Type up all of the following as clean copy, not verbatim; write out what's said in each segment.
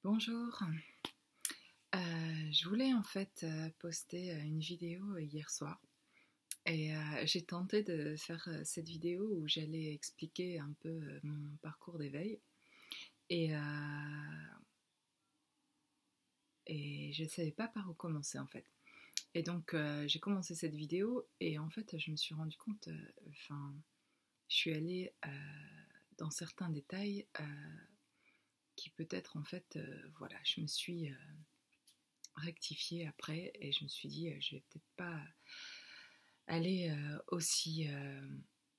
Bonjour, je voulais en fait poster une vidéo hier soir et j'ai tenté de faire cette vidéo où j'allais expliquer un peu mon parcours d'éveil et, euh, et je ne savais pas par où commencer en fait. Et donc j'ai commencé cette vidéo et en fait je me suis rendu compte, enfin je suis allée dans certains détails qui peut-être en fait, voilà, je me suis rectifiée après et je me suis dit je vais peut-être pas aller aussi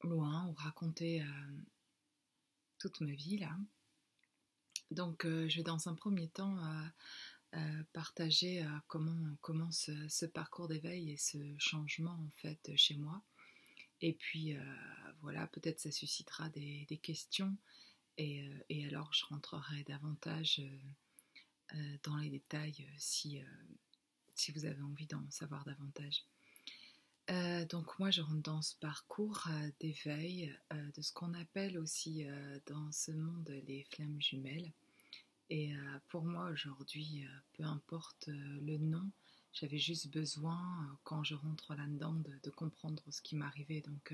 loin ou raconter toute ma vie là. Donc je vais dans un premier temps partager comment commence ce parcours d'éveil et ce changement en fait chez moi. Et puis voilà, peut-être ça suscitera des questions et alors je rentrerai davantage dans les détails si vous avez envie d'en savoir davantage. Donc moi je rentre dans ce parcours d'éveil de ce qu'on appelle aussi dans ce monde les flammes jumelles. Et pour moi aujourd'hui, peu importe le nom, j'avais juste besoin quand je rentre là-dedans de comprendre ce qui m'arrivait. Donc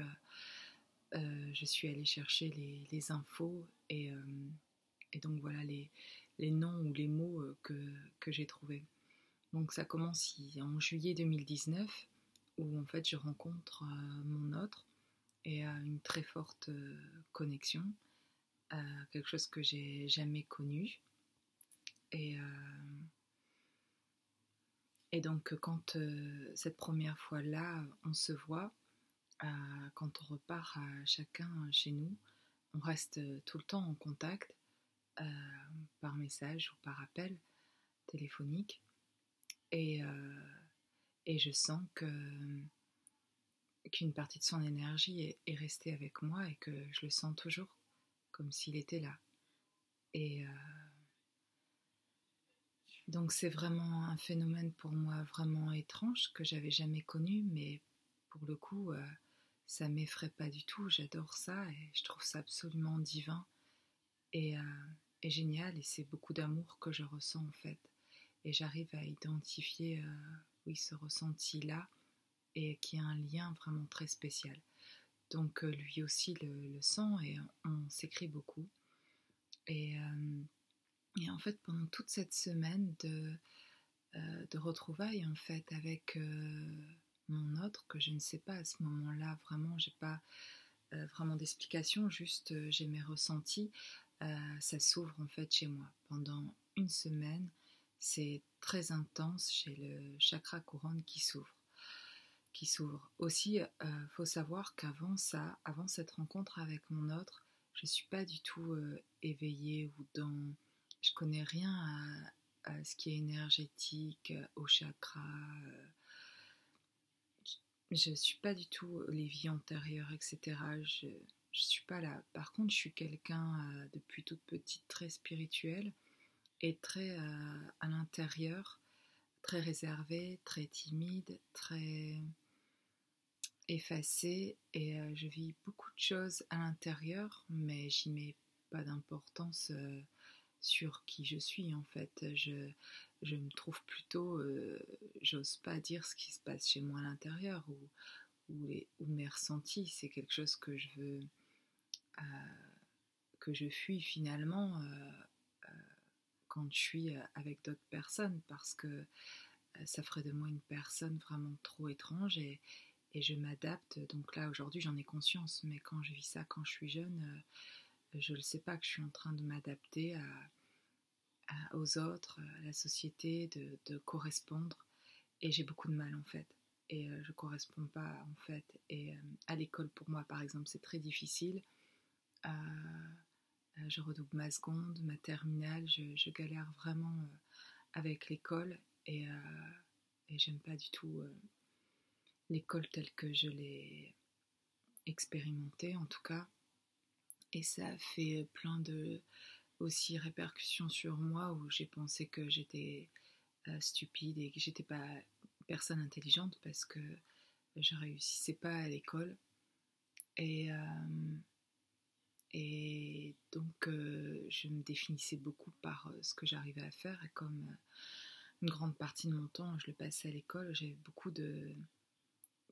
je suis allée chercher les infos et donc voilà les noms ou les mots que j'ai trouvés. Donc ça commence en juillet 2019 où en fait je rencontre mon autre et une très forte connexion, quelque chose que j'ai jamais connu. Et, et donc quand cette première fois-là on se voit, quand on repart chacun chez nous, on reste tout le temps en contact euh, par message ou par appel téléphonique et je sens qu'une partie de son énergie est restée avec moi et que je le sens toujours comme s'il était là. Et donc c'est vraiment un phénomène pour moi vraiment étrange que j'avais jamais connu, mais pour le coup ça m'effraie pas du tout. J'adore ça et je trouve ça absolument divin et, et génial, et c'est beaucoup d'amour que je ressens en fait. Et j'arrive à identifier oui, ce ressenti là et qui a un lien vraiment très spécial. Donc lui aussi le sent et on s'écrit beaucoup. Et, et en fait, pendant toute cette semaine de retrouvailles en fait avec mon autre, que je ne sais pas à ce moment-là, vraiment, j'ai pas vraiment d'explication, juste j'ai mes ressentis, ça s'ouvre en fait chez moi. Pendant une semaine, c'est très intense, j'ai le chakra couronne qui s'ouvre. Aussi, faut savoir qu'avant ça, avant cette rencontre avec mon autre, je suis pas du tout éveillée ou dans, je connais rien à ce qui est énergétique, au chakra. Je suis pas du tout les vies antérieures, etc. Je suis pas là. Par contre, je suis quelqu'un depuis toute petite très spirituel et très à l'intérieur, très réservé, très timide, très effacée et je vis beaucoup de choses à l'intérieur, mais j'y mets pas d'importance sur qui je suis en fait. Je me trouve plutôt, j'ose pas dire ce qui se passe chez moi à l'intérieur ou mes ressentis. C'est quelque chose que je veux, que je fuis finalement quand je suis avec d'autres personnes parce que ça ferait de moi une personne vraiment trop étrange et je m'adapte. Donc là aujourd'hui j'en ai conscience, mais quand je vis ça quand je suis jeune, je ne sais pas que je suis en train de m'adapter aux autres, à la société, de correspondre. Et j'ai beaucoup de mal en fait. Et je ne corresponds pas en fait. Et à l'école pour moi par exemple c'est très difficile. Euh, je redouble ma seconde, ma terminale, je galère vraiment avec l'école et j'aime pas du tout l'école telle que je l'ai expérimentée en tout cas. Et ça a fait plein de aussi répercussions sur moi où j'ai pensé que j'étais stupide et que j'étais pas personne intelligente parce que je réussissais pas à l'école et, Et donc je me définissais beaucoup par ce que j'arrivais à faire, et comme une grande partie de mon temps je le passais à l'école, j'avais beaucoup de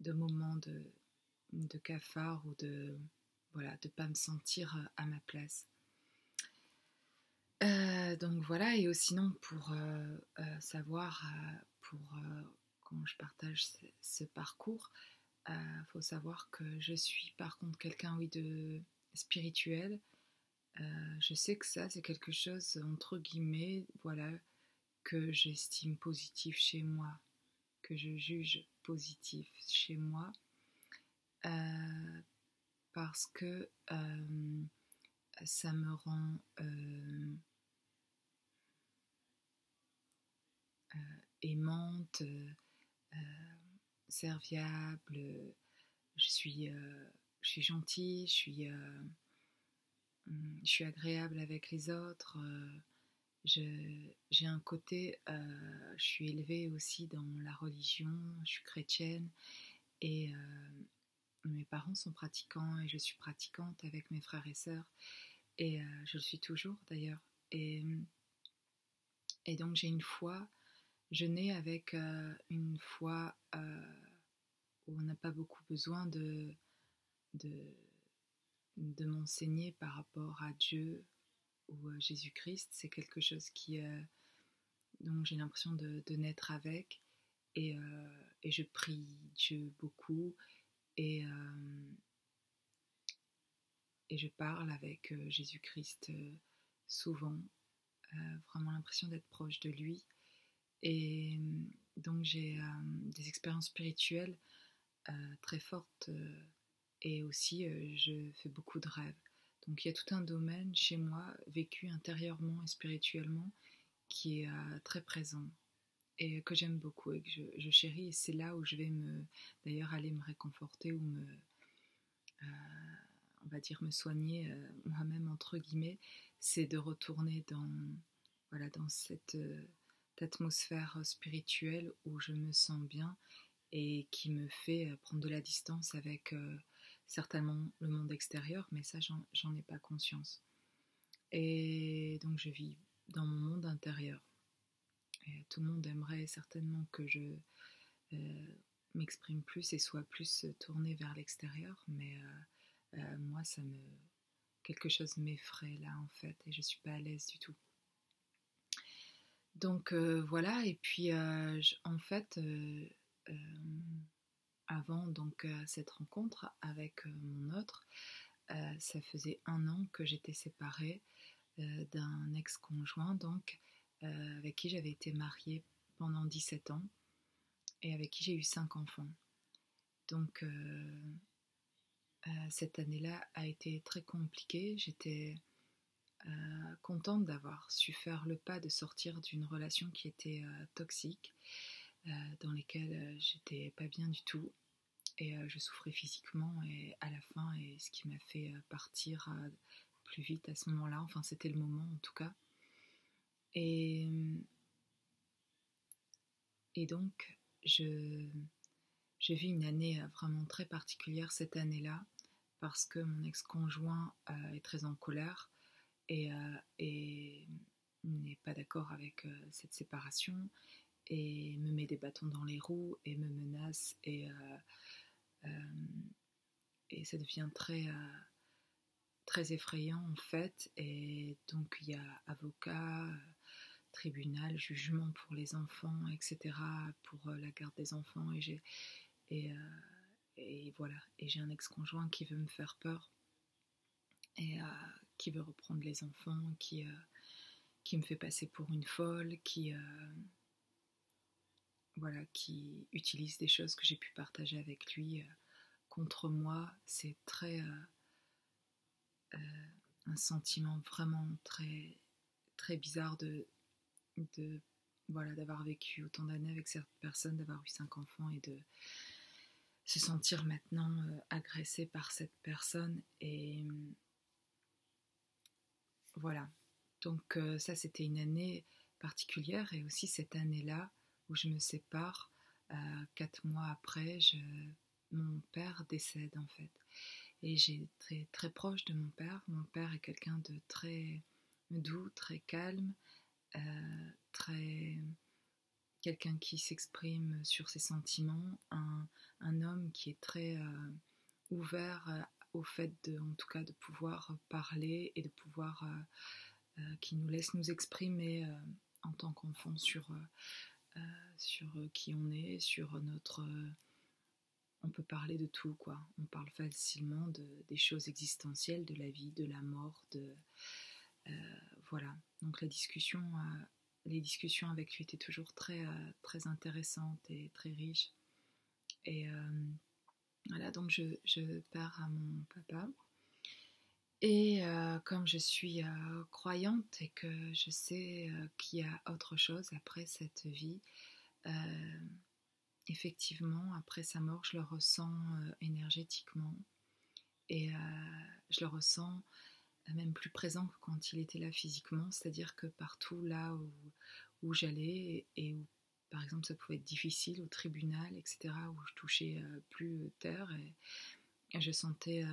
moments de cafard ou de voilà, de pas me sentir à ma place. Donc voilà, et sinon pour savoir, comment je partage ce parcours, faut savoir que je suis par contre quelqu'un, oui, de spirituel. Je sais que ça, c'est quelque chose, entre guillemets, voilà, que j'estime positif chez moi, que je juge positif chez moi, parce que ça me rend aimante, serviable, je suis, euh, je suis gentille, je suis agréable avec les autres, j'ai un côté, je suis élevée aussi dans la religion, je suis chrétienne, et mes parents sont pratiquants et je suis pratiquante avec mes frères et sœurs, et je le suis toujours d'ailleurs. Et donc j'ai une foi, je nais avec une foi où on n'a pas beaucoup besoin de, de m'enseigner par rapport à Dieu ou à Jésus-Christ. C'est quelque chose donc j'ai l'impression de naître avec, et je prie Dieu beaucoup, et, et je parle avec Jésus-Christ souvent, vraiment l'impression d'être proche de lui. Et donc j'ai des expériences spirituelles très fortes, et aussi je fais beaucoup de rêves. Donc il y a tout un domaine chez moi, vécu intérieurement et spirituellement, qui est très présent et que j'aime beaucoup et que je chéris. Et c'est là où je vais d'ailleurs aller me réconforter, ou on va dire me soigner moi-même, entre guillemets. C'est de retourner voilà, dans cette atmosphère spirituelle où je me sens bien et qui me fait prendre de la distance avec certainement le monde extérieur, mais ça, j'en ai pas conscience. Et donc, je vis dans mon monde intérieur. Et tout le monde aimerait certainement que je m'exprime plus et soit plus tournée vers l'extérieur, mais moi, quelque chose m'effraie là, en fait, et je suis pas à l'aise du tout. Donc voilà, et puis en fait, avant donc cette rencontre avec mon autre, ça faisait 1 an que j'étais séparée d'un ex-conjoint, donc avec qui j'avais été mariée pendant 17 ans et avec qui j'ai eu 5 enfants. Donc cette année-là a été très compliquée. J'étais contente d'avoir su faire le pas de sortir d'une relation qui était toxique, dans laquelle j'étais pas bien du tout, et je souffrais physiquement et à la fin, et ce qui m'a fait partir plus vite à ce moment-là. Enfin, c'était le moment en tout cas. Et, et donc, j'ai vu une année vraiment très particulière cette année-là, parce que mon ex-conjoint est très en colère et n'est pas d'accord avec cette séparation, et me met des bâtons dans les roues et me menace, et ça devient très effrayant en fait. Et donc il y a avocat, tribunal, jugement pour les enfants, etc., pour la garde des enfants, et, euh, et voilà, et j'ai un ex-conjoint qui veut me faire peur, et qui veut reprendre les enfants, qui me fait passer pour une folle, voilà, qui utilise des choses que j'ai pu partager avec lui contre moi. C'est un sentiment vraiment très, très bizarre de voilà, d'avoir vécu autant d'années avec cette personne, d'avoir eu 5 enfants, et de se sentir maintenant agressé par cette personne. Et voilà. Donc ça, c'était une année particulière, et aussi cette année-là où je me sépare, 4 mois après, mon père décède en fait. et j'ai été très proche de mon père. Mon père est quelqu'un de très doux, très calme, très quelqu'un qui s'exprime sur ses sentiments, un homme qui est très ouvert au fait en tout cas de pouvoir parler et de pouvoir qui nous laisse nous exprimer en tant qu'enfant sur qui on est, sur notre on peut parler de tout, quoi. On parle facilement des choses existentielles, de la vie, de la mort, voilà. Donc les discussions avec lui étaient toujours très intéressantes et très riches. Et voilà, donc je pars à mon papa. Et comme je suis croyante et que je sais qu'il y a autre chose après cette vie, euh, effectivement, après sa mort, je le ressens énergétiquement. Et je le ressens même plus présent que quand il était là physiquement, c'est-à-dire que partout là où j'allais et où par exemple ça pouvait être difficile au tribunal, etc., où je touchais plus terre et je sentais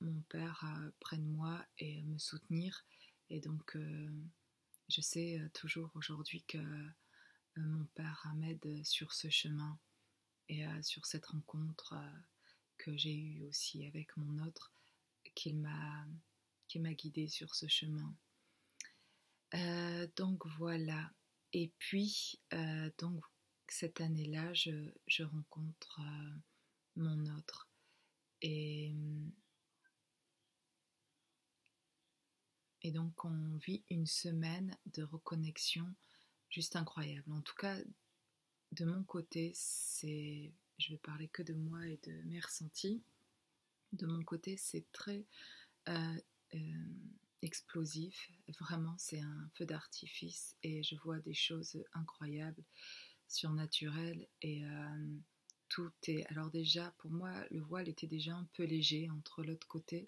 mon père près de moi et me soutenir. Et donc je sais toujours aujourd'hui que mon père m'aide sur ce chemin et sur cette rencontre que j'ai eue aussi avec mon autre, qui m'a guidée sur ce chemin. Donc voilà. Et puis, donc cette année-là, je rencontre mon autre. Et donc on vit une semaine de reconnexion juste incroyable. En tout cas, de mon côté, je vais parler que de moi et de mes ressentis. De mon côté, c'est très explosif. Vraiment, c'est un feu d'artifice et je vois des choses incroyables, surnaturelles et tout est... Alors déjà, pour moi, le voile était déjà un peu léger entre l'autre côté.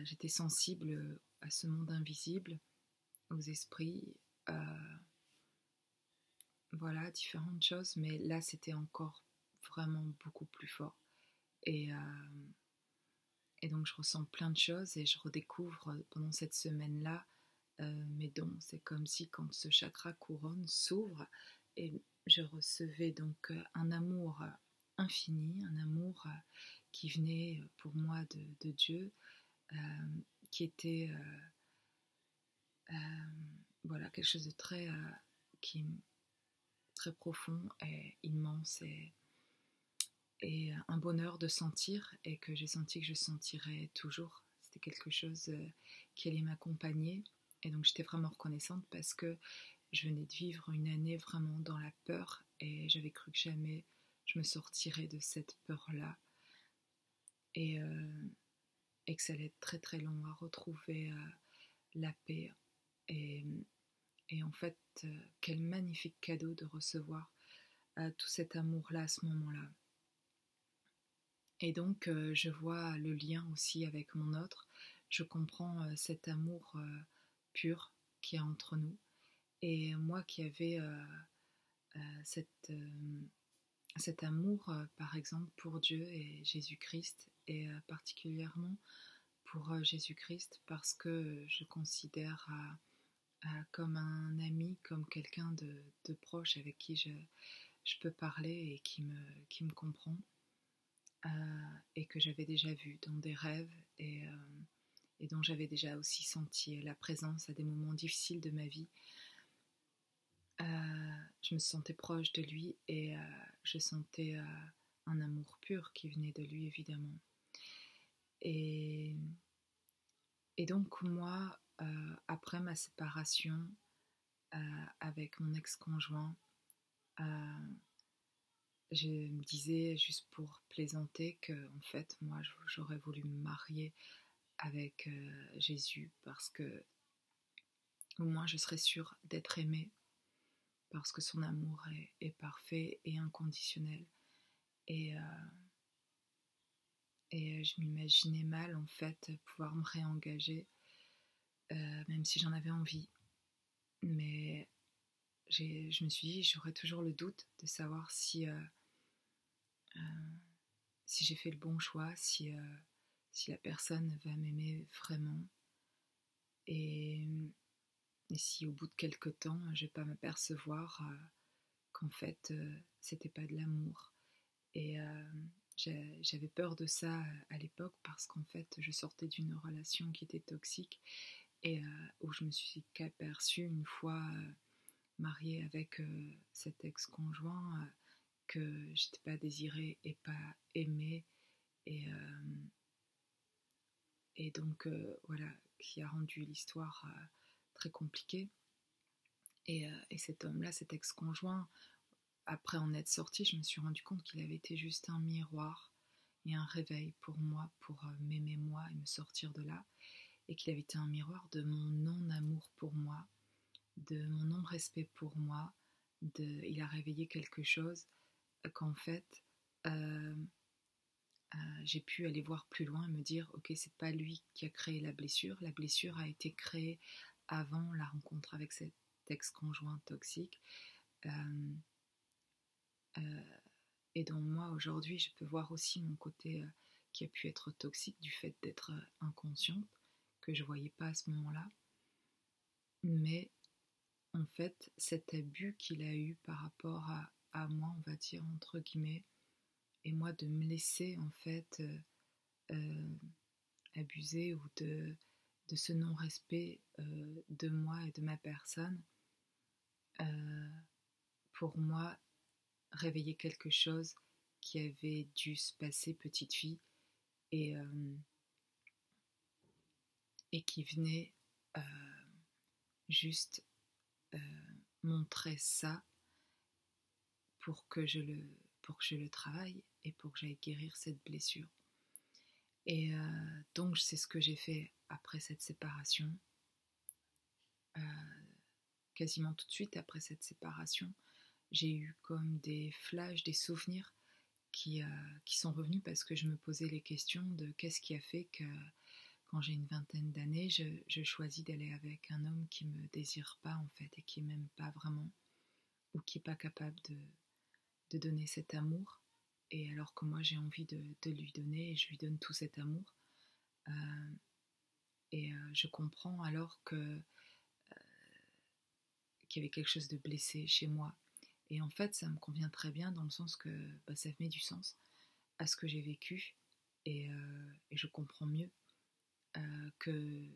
J'étais sensible à ce monde invisible, aux esprits, voilà, différentes choses, mais là, c'était encore vraiment beaucoup plus fort. Et donc je ressens plein de choses et je redécouvre pendant cette semaine-là mes dons. C'est comme si quand ce chakra couronne s'ouvre et je recevais donc un amour infini, un amour qui venait pour moi de Dieu, qui était voilà, quelque chose de très profond et immense et un bonheur de sentir et que j'ai senti que je sentirais toujours. C'était quelque chose qui allait m'accompagner et donc j'étais vraiment reconnaissante parce que je venais de vivre une année vraiment dans la peur et j'avais cru que jamais je me sortirais de cette peur-là et que ça allait être très très long à retrouver la paix et, en fait quel magnifique cadeau de recevoir tout cet amour-là à ce moment-là. Et donc, je vois le lien aussi avec mon autre. Je comprends cet amour pur qu'il y a entre nous. Et moi qui avais cet amour, par exemple, pour Dieu et Jésus-Christ, et particulièrement pour Jésus-Christ, parce que je le considère comme un ami, comme quelqu'un de proche avec qui je peux parler et qui me comprend. Et que j'avais déjà vu dans des rêves et dont j'avais déjà aussi senti la présence à des moments difficiles de ma vie. Je me sentais proche de lui et je sentais un amour pur qui venait de lui évidemment. Et donc moi, après ma séparation avec mon ex-conjoint, je me disais juste pour plaisanter que en fait moi j'aurais voulu me marier avec Jésus parce que au moins je serais sûre d'être aimée parce que son amour est parfait et inconditionnel et je m'imaginais mal en fait pouvoir me réengager même si j'en avais envie, mais je me suis dit j'aurais toujours le doute de savoir si j'ai fait le bon choix, si si la personne va m'aimer vraiment, et, et si au bout de quelque temps, je vais pas m'apercevoir qu'en fait, c'était pas de l'amour. Et j'avais peur de ça à l'époque parce qu'en fait, je sortais d'une relation qui était toxique et où je me suis qu'aperçue une fois mariée avec cet ex-conjoint que j'étais pas désirée et pas aimée et, et donc voilà, qui a rendu l'histoire très compliquée. Et cet homme-là, cet ex-conjoint, après en être sortie, je me suis rendu compte qu'il avait été juste un miroir et un réveil pour moi, pour m'aimer moi et me sortir de là, et qu'il avait été un miroir de mon non-amour pour moi, de mon non-respect pour moi, il a réveillé quelque chose qu'en fait euh, j'ai pu aller voir plus loin et me dire ok, c'est pas lui qui a créé la blessure a été créée avant la rencontre avec cet ex-conjoint toxique. Euh, euh, et donc moi aujourd'hui je peux voir aussi mon côté qui a pu être toxique du fait d'être inconsciente, que je voyais pas à ce moment-là, mais en fait cet abus qu'il a eu par rapport à moi, on va dire entre guillemets, et moi de me laisser en fait euh, abuser ou de ce non-respect de moi et de ma personne, euh, pour moi réveiller quelque chose qui avait dû se passer petite fille, et, euh, et qui venait euh, juste euh, montrer ça pour que pour que je le travaille et pour que j'aille guérir cette blessure. Et donc c'est ce que j'ai fait après cette séparation. Euh, Quasiment tout de suite après cette séparation, j'ai eu comme des flashs, des souvenirs qui sont revenus parce que je me posais les questions de qu'est-ce qui a fait que quand j'ai une vingtaine d'années, je choisis d'aller avec un homme qui me désire pas en fait et qui m'aime pas vraiment, ou qui est pas capable de donner cet amour, et alors que moi j'ai envie de lui donner et je lui donne tout cet amour. Euh, je comprends alors qu'il y avait quelque chose de blessé chez moi. Et en fait, ça me convient très bien dans le sens que ça met du sens à ce que j'ai vécu, et je comprends mieux que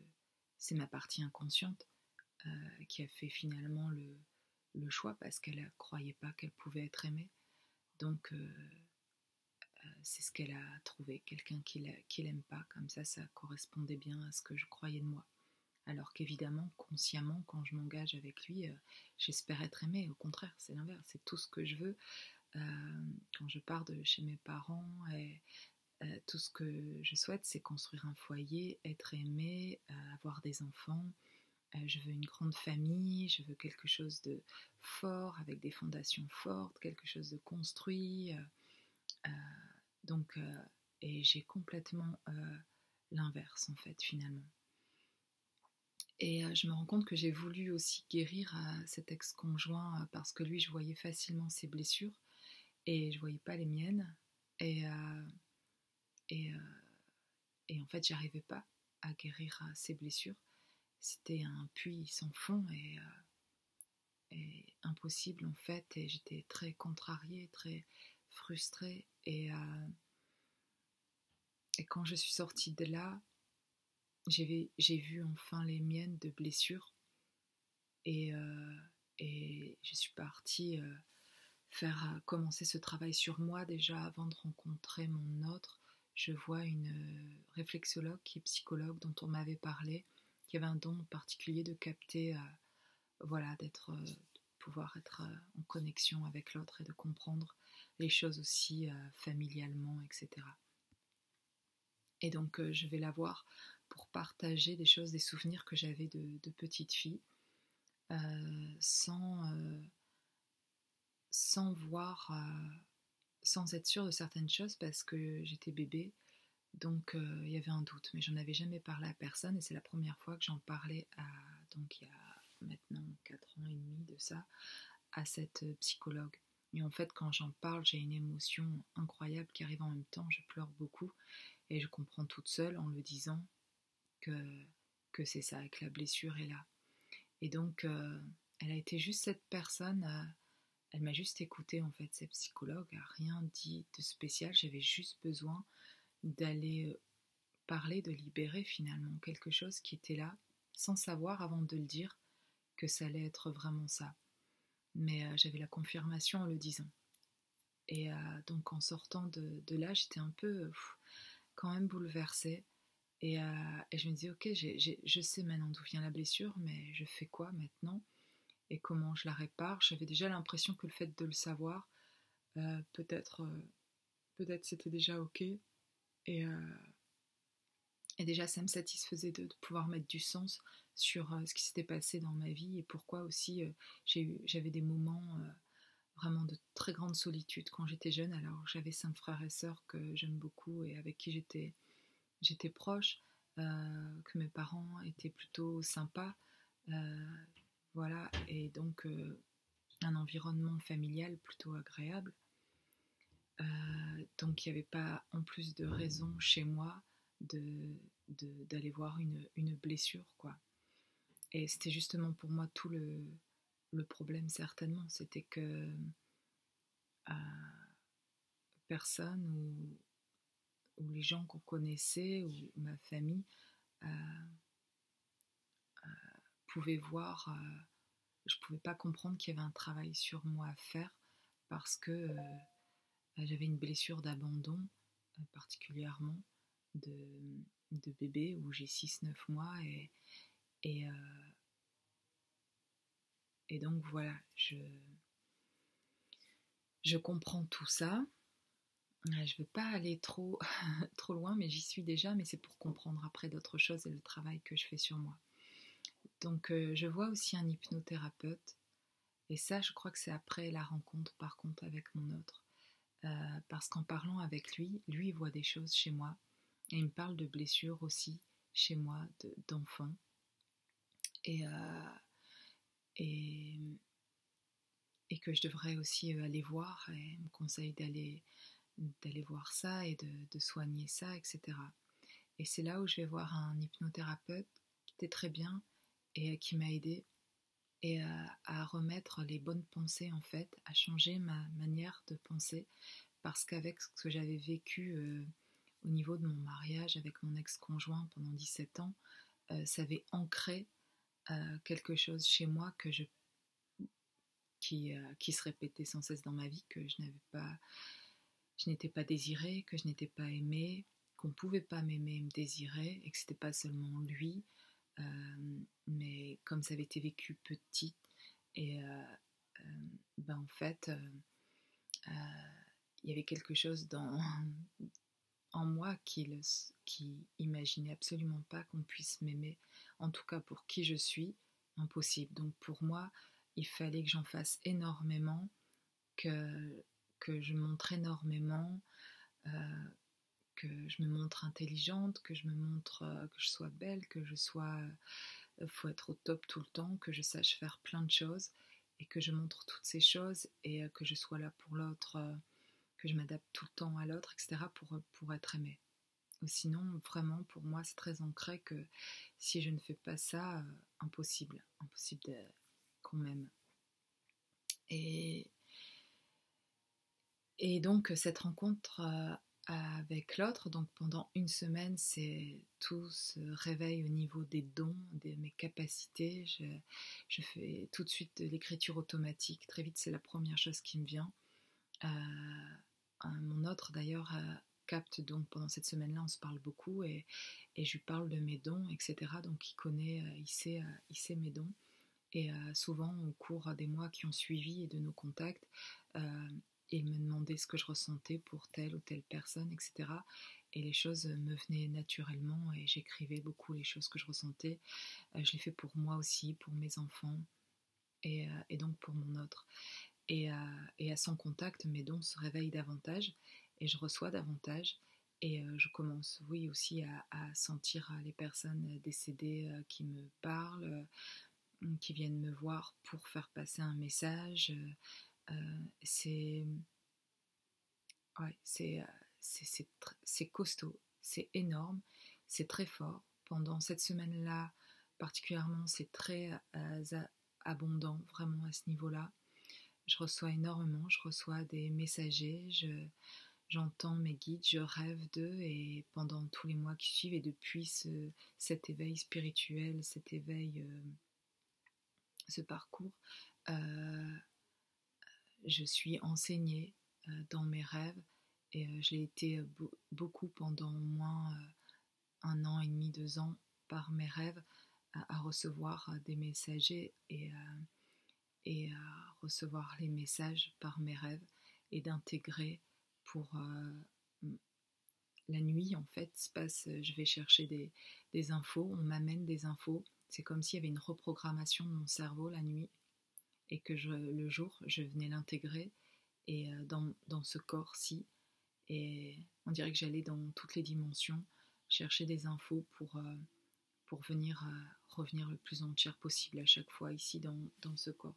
c'est ma partie inconsciente qui a fait finalement le choix parce qu'elle ne croyait pas qu'elle pouvait être aimée. Donc c'est ce qu'elle a trouvé, quelqu'un qui l'aime pas, comme ça correspondait bien à ce que je croyais de moi. Alors qu'évidemment, consciemment, quand je m'engage avec lui, j'espère être aimée. Au contraire, c'est l'inverse, c'est tout ce que je veux. Quand je pars de chez mes parents, et tout ce que je souhaite, c'est construire un foyer, être aimée, avoir des enfants. Je veux une grande famille, je veux quelque chose de fort, avec des fondations fortes, quelque chose de construit. Euh, donc, et j'ai complètement l'inverse, en fait, finalement. Et je me rends compte que j'ai voulu aussi guérir cet ex-conjoint parce que lui, je voyais facilement ses blessures et je voyais pas les miennes. Et, et, euh, et en fait, j'arrivais pas à guérir ses blessures. C'était un puits sans fond et impossible en fait. Et j'étais très contrariée, très frustrée. Et quand je suis sortie de là, j'ai vu enfin les miennes de blessures. Et, euh, et je suis partie commencer ce travail sur moi déjà avant de rencontrer mon autre. Je vois une réflexologue qui est psychologue dont on m'avait parlé, qui avait un don particulier de capter, voilà, de pouvoir être en connexion avec l'autre et de comprendre les choses aussi familialement, etc. Et donc je vais la voir pour partager des choses, des souvenirs que j'avais de petite fille, sans voir, sans être sûre de certaines choses parce que j'étais bébé, donc il y avait un doute, mais j'en avais jamais parlé à personne et c'est la première fois que j'en parlais donc il y a maintenant 4 ans et demi de ça, à cette psychologue. Et en fait, quand j'en parle, j'ai une émotion incroyable qui arrive en même temps, je pleure beaucoup Et je comprends toute seule en le disant que c'est ça, que la blessure est là. Et donc, elle a été juste cette personne, elle m'a juste écoutée en fait, cette psychologue n'a rien dit de spécial, j'avais juste besoin d'aller parler, de libérer finalement quelque chose qui était là, sans savoir avant de le dire que ça allait être vraiment ça. Mais j'avais la confirmation en le disant. Et donc en sortant de là, j'étais un peu quand même bouleversée. Et je me disais, ok, je sais maintenant d'où vient la blessure, mais je fais quoi maintenant? Et comment je la répare? J'avais déjà l'impression que le fait de le savoir, peut-être c'était déjà ok. Et, euh, et déjà, ça me satisfaisait de pouvoir mettre du sens sur ce qui s'était passé dans ma vie et pourquoi aussi j'avais des moments vraiment de très grande solitude quand j'étais jeune. Alors j'avais 5 frères et sœurs que j'aime beaucoup et avec qui j'étais proche, que mes parents étaient plutôt sympas, voilà, et donc un environnement familial plutôt agréable. Donc il n'y avait pas en plus de raison chez moi d'aller voir une blessure, quoi. Et c'était justement pour moi tout le problème, certainement, c'était que euh, personne ou les gens qu'on connaissait ou ma famille euh, pouvaient voir, je ne pouvais pas comprendre qu'il y avait un travail sur moi à faire parce que j'avais une blessure d'abandon, particulièrement de, de bébé où j'ai 6 9 mois et, et donc voilà, je comprends tout ça. Je ne veux pas aller trop, trop loin, mais j'y suis déjà, mais c'est pour comprendre après d'autres choses et le travail que je fais sur moi. Donc je vois aussi un hypnothérapeute, et ça je crois que c'est après la rencontre par contre avec mon autre. Parce qu'en parlant avec lui, lui il voit des choses chez moi, et il me parle de blessures aussi chez moi, d'enfants. Et, et, et que je devrais aussi aller voir, et il me conseille d'aller voir ça et de soigner ça, etc. Et c'est là où je vais voir un hypnothérapeute qui était très bien et qui m'a aidé et à remettre les bonnes pensées en fait, à changer ma manière de penser parce qu'avec ce que j'avais vécu au niveau de mon mariage avec mon ex-conjoint pendant 17 ans, ça avait ancré quelque chose chez moi qui se répétait sans cesse dans ma vie, que je n'étais pas désirée, que je n'étais pas aimée, qu'on ne pouvait pas m'aimer et me désirer, et que c'était pas seulement lui, mais comme ça avait été vécu petit, et ben en fait, il y avait quelque chose en moi qui imaginait absolument pas qu'on puisse m'aimer, en tout cas pour qui je suis, impossible. Donc pour moi, il fallait que j'en fasse énormément, que je montre énormément, euh, que je me montre intelligente, que je me montre, que je sois belle, que je sois, faut être au top tout le temps, que je sache faire plein de choses et que je montre toutes ces choses et que je sois là pour l'autre, que je m'adapte tout le temps à l'autre, etc. pour être aimée. Ou sinon, vraiment, pour moi, c'est très ancré que si je ne fais pas ça, impossible qu'on m'aime. Et, et donc, cette rencontre avec l'autre, donc pendant une semaine, c'est tout se réveille au niveau des dons, de mes capacités. Je fais tout de suite de l'écriture automatique. Très vite, c'est la première chose qui me vient. Mon autre, d'ailleurs, capte donc pendant cette semaine-là, on se parle beaucoup et je lui parle de mes dons, etc. Donc, il sait mes dons. Et souvent, au cours des mois qui ont suivi et de nos contacts, il me demandait ce que je ressentais pour telle ou telle personne, etc. Et les choses me venaient naturellement et j'écrivais beaucoup les choses que je ressentais. Je l'ai fait pour moi aussi, pour mes enfants et donc pour mon autre. Et à son contact, mes dons se réveillent davantage et je reçois davantage. Et je commence, oui, aussi à sentir les personnes décédées qui me parlent, qui viennent me voir pour faire passer un message. C'est ouais, c'est costaud. c'est énorme, c'est très fort. Pendant cette semaine-là, particulièrement, c'est très abondant, vraiment à ce niveau-là. Je reçois énormément, je reçois des messagers, j'entends mes guides, je rêve d'eux et pendant tous les mois qui suivent et depuis cet éveil spirituel, cet éveil, ce parcours, je suis enseignée dans mes rêves et je l'ai été beaucoup pendant au moins 1 an et demi, 2 ans par mes rêves à recevoir des messagers et à recevoir les messages par mes rêves et d'intégrer pour la nuit en fait se passe, je vais chercher des infos, on m'amène des infos, c'est comme s'il y avait une reprogrammation de mon cerveau la nuit et que le jour je venais l'intégrer et dans ce corps-ci et on dirait que j'allais dans toutes les dimensions chercher des infos pour venir revenir le plus entière possible à chaque fois ici dans ce corps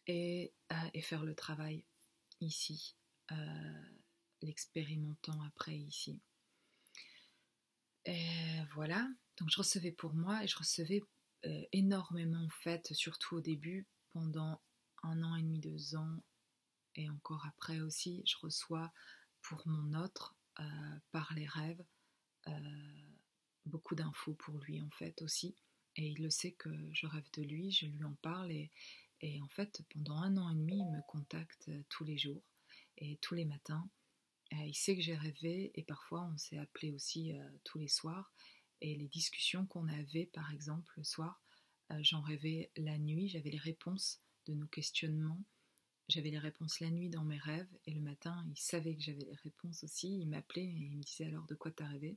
et faire le travail ici, l'expérimentant après ici. Et voilà, donc je recevais pour moi et je recevais énormément en fait, surtout au début, pendant 1 an et demi, 2 ans et encore après aussi, je reçois pour mon autre, par les rêves, beaucoup d'infos pour lui en fait aussi. Et il le sait que je rêve de lui, je lui en parle et en fait pendant 1 an et demi il me contacte tous les jours et tous les matins. Il sait que j'ai rêvé et parfois on s'est appelé aussi tous les soirs et les discussions qu'on avait par exemple le soir, j'en rêvais la nuit, j'avais les réponses de nos questionnements, j'avais les réponses la nuit dans mes rêves et le matin il savait que j'avais les réponses aussi, il m'appelait et il me disait alors de quoi t'as rêvé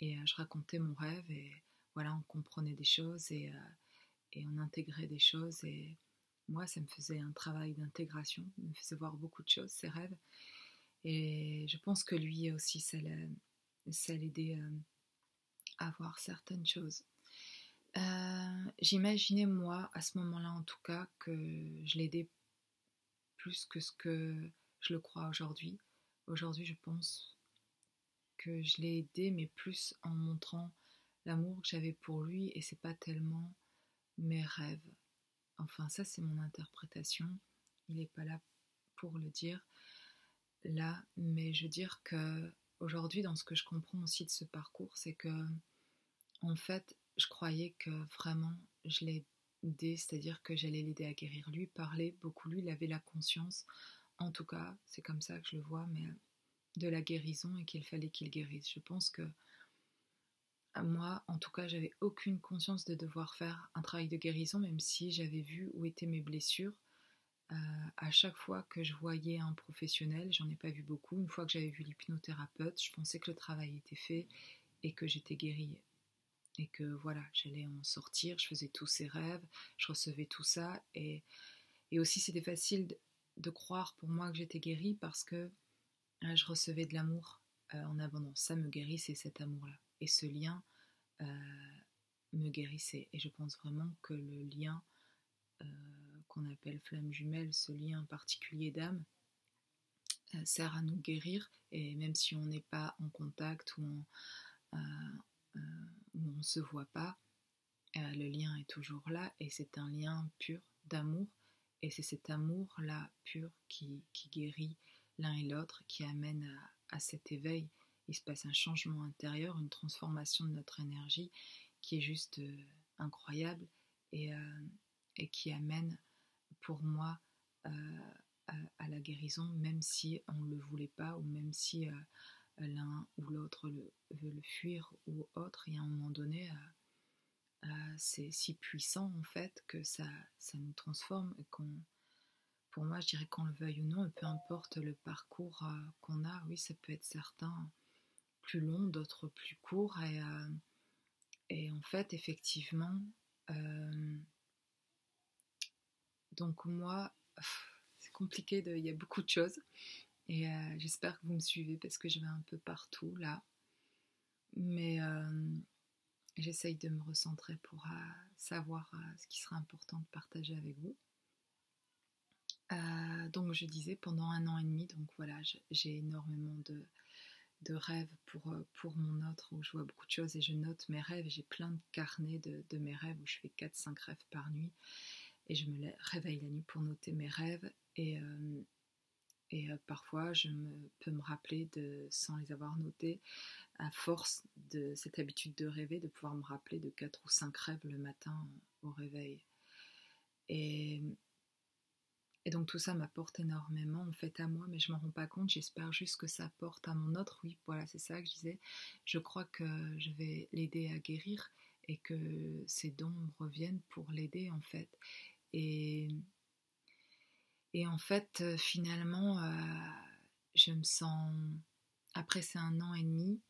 et je racontais mon rêve et voilà on comprenait des choses et on intégrait des choses et moi ça me faisait un travail d'intégration, il me faisait voir beaucoup de choses ces rêves et je pense que lui aussi ça l'aidait à voir certaines choses. J'imaginais moi à ce moment-là en tout cas que je l'aidais plus que ce que je le crois aujourd'hui. Aujourd'hui je pense que je l'ai aidé mais plus en montrant l'amour que j'avais pour lui et c'est pas tellement mes rêves. Enfin ça c'est mon interprétation, il n'est pas là pour le dire là, mais je veux dire que aujourd'hui dans ce que je comprends aussi de ce parcours c'est que en fait je croyais que vraiment je l'ai aidé, c'est-à-dire que j'allais l'aider à guérir. Lui parlait beaucoup, lui il avait la conscience, en tout cas c'est comme ça que je le vois, mais de la guérison et qu'il fallait qu'il guérisse. Je pense que moi, en tout cas, j'avais aucune conscience de devoir faire un travail de guérison, même si j'avais vu où étaient mes blessures. À chaque fois que je voyais un professionnel, j'en ai pas vu beaucoup. Une fois que j'avais vu l'hypnothérapeute, je pensais que le travail était fait et que j'étais guérie. Et que voilà, j'allais en sortir, je faisais tous ces rêves, je recevais tout ça. Et aussi, c'était facile de croire pour moi que j'étais guérie parce que je recevais de l'amour en abondance. Ça me guérissait cet amour-là. Et ce lien me guérissait. Et je pense vraiment que le lien qu'on appelle flamme jumelle, ce lien particulier d'âme, sert à nous guérir. Et même si on n'est pas en contact ou on ne se voit pas, le lien est toujours là. Et c'est un lien pur d'amour. Et c'est cet amour-là pur qui guérit l'un et l'autre, qui amène à cet éveil. Il se passe un changement intérieur, une transformation de notre énergie qui est juste incroyable et qui amène pour moi à la guérison, même si on ne le voulait pas ou même si l'un ou l'autre veut le fuir ou autre. Il y a un moment donné, c'est si puissant en fait que ça nous transforme et pour moi je dirais qu'on le veuille ou non, et peu importe le parcours qu'on a, oui ça peut être certains plus longs, d'autres plus courts et en fait effectivement donc moi c'est compliqué, il y a beaucoup de choses et j'espère que vous me suivez parce que je vais un peu partout là mais j'essaye de me recentrer pour savoir ce qui sera important de partager avec vous. Donc je disais pendant 1 an et demi, donc voilà, j'ai énormément de rêves pour mon autre, où je vois beaucoup de choses et je note mes rêves. J'ai plein de carnets de mes rêves où je fais 4-5 rêves par nuit et je me réveille la nuit pour noter mes rêves et parfois je peux me rappeler sans les avoir notés, à force de cette habitude de rêver, de pouvoir me rappeler de 4 ou 5 rêves le matin au réveil. Et, et donc tout ça m'apporte énormément en fait à moi, mais je m'en rends pas compte. J'espère juste que ça apporte à mon autre. Oui, voilà, c'est ça que je disais. Je crois que je vais l'aider à guérir et que ses dons me reviennent pour l'aider en fait. Et, et en fait, finalement, je me sens, après ces 1 an et demi,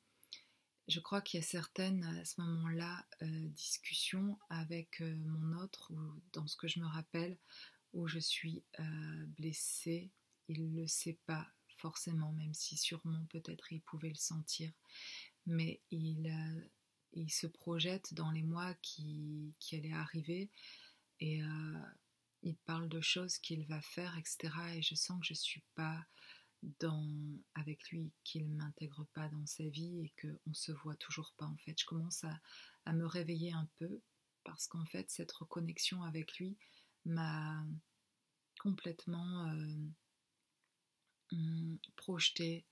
je crois qu'il y a certaines, à ce moment-là, discussions avec mon autre, ou dans ce que je me rappelle, où je suis blessée. Il ne le sait pas forcément, même si sûrement peut-être il pouvait le sentir, mais il se projette dans les mois qui allaient arriver et il parle de choses qu'il va faire, etc. Et je sens que je ne suis pas avec lui, qu'il ne m'intègre pas dans sa vie et qu'on ne se voit toujours pas en fait. Je commence à me réveiller un peu parce qu'en fait cette reconnexion avec lui m'a complètement projetée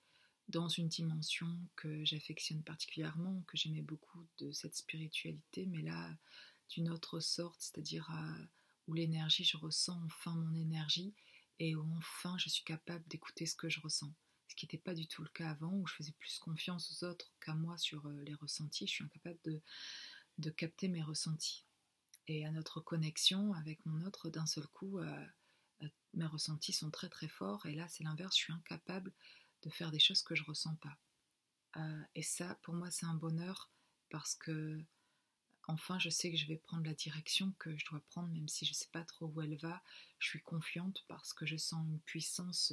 dans une dimension que j'affectionne particulièrement, que j'aimais beaucoup de cette spiritualité, mais là d'une autre sorte, c'est-à-dire où l'énergie, je ressens enfin mon énergie et où enfin je suis capable d'écouter ce que je ressens. Ce qui n'était pas du tout le cas avant, où je faisais plus confiance aux autres qu'à moi sur les ressentis. Je suis incapable de capter mes ressentis. Et à notre connexion avec mon autre, d'un seul coup, mes ressentis sont très très forts. Et là, c'est l'inverse, je suis incapable de faire des choses que je ressens pas. Et ça, pour moi, c'est un bonheur parce que enfin, je sais que je vais prendre la direction que je dois prendre, même si je ne sais pas trop où elle va. Je suis confiante parce que je sens une puissance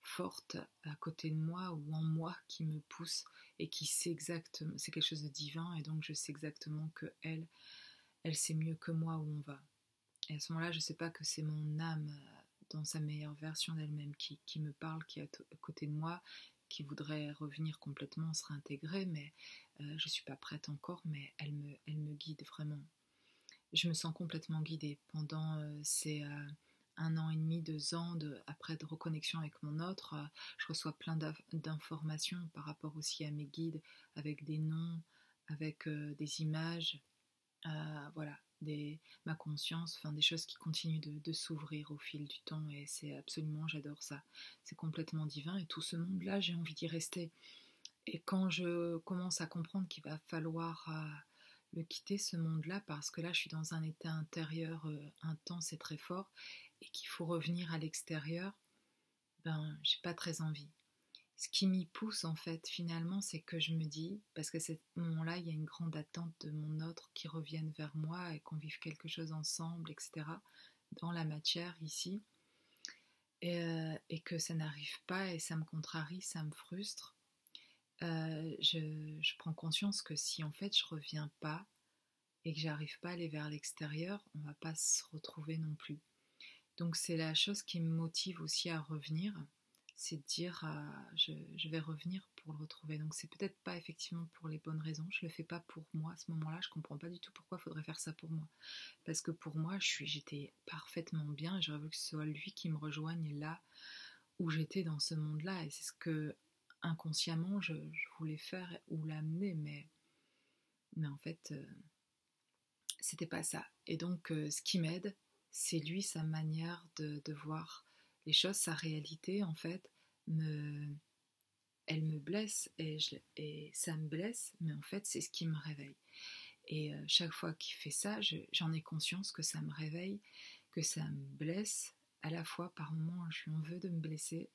forte à côté de moi ou en moi qui me pousse et qui sait exactement, c'est quelque chose de divin et donc je sais exactement que elle sait mieux que moi où on va. Et à ce moment-là, je ne sais pas que c'est mon âme dans sa meilleure version d'elle-même qui me parle, qui est à côté de moi, qui voudrait revenir complètement, se réintégrer, mais je ne suis pas prête encore, mais elle me guide vraiment. Je me sens complètement guidée pendant ces 1 an et demi, 2 ans après de reconnexion avec mon autre. Je reçois plein d'informations par rapport aussi à mes guides, avec des noms, avec des images, voilà, ma conscience, enfin des choses qui continuent de s'ouvrir au fil du temps et c'est absolument, j'adore ça. C'est complètement divin et tout ce monde-là, j'ai envie d'y rester. Et quand je commence à comprendre qu'il va falloir le quitter, ce monde-là, parce que là, je suis dans un état intérieur intense et très fort et qu'il faut revenir à l'extérieur, ben, j'ai pas très envie. Ce qui m'y pousse en fait finalement, c'est que je me dis, parce qu'à ce moment-là, il y a une grande attente de mon autre qui revienne vers moi et qu'on vive quelque chose ensemble, etc., dans la matière ici, et que ça n'arrive pas et ça me contrarie, ça me frustre. Je prends conscience que si en fait je reviens pas et que j'arrive pas à aller vers l'extérieur, on va pas se retrouver non plus. Donc c'est la chose qui me motive aussi à revenir, c'est de dire je vais revenir pour le retrouver. Donc c'est peut-être pas effectivement pour les bonnes raisons, je le fais pas pour moi à ce moment-là, je comprends pas du tout pourquoi il faudrait faire ça pour moi. Parce que pour moi, j'étais parfaitement bien et j'aurais voulu que ce soit lui qui me rejoigne là où j'étais dans ce monde-là. Et c'est ce que inconsciemment je voulais faire ou l'amener, mais en fait, c'était pas ça. Et donc ce qui m'aide, c'est lui, sa manière de voir les choses, sa réalité en fait, elle me blesse et ça me blesse, mais en fait c'est ce qui me réveille. Et chaque fois qu'il fait ça, j'en ai conscience que ça me réveille, que ça me blesse. À la fois, par moments, je lui en veux de me blesser,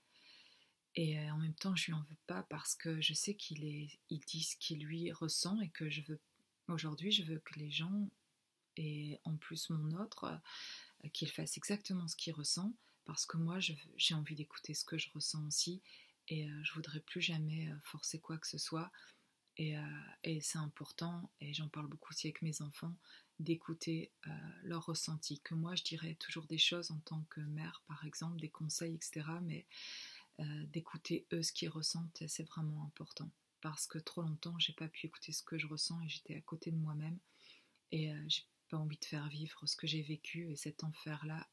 et en même temps, je lui en veux pas parce que je sais il dit ce qu'il lui ressent et que aujourd'hui, je veux que les gens, et en plus mon autre, qu'il fasse exactement ce qu'il ressent parce que moi, j'ai envie d'écouter ce que je ressens aussi et je voudrais plus jamais forcer quoi que ce soit. Et c'est important, et j'en parle beaucoup aussi avec mes enfants, d'écouter leurs ressentis. Que moi, je dirais toujours des choses en tant que mère, par exemple, des conseils, etc. Mais d'écouter eux ce qu'ils ressentent, c'est vraiment important. Parce que trop longtemps, j'ai pas pu écouter ce que je ressens et j'étais à côté de moi-même. Et j'ai pas envie de faire vivre ce que j'ai vécu et cet enfer-là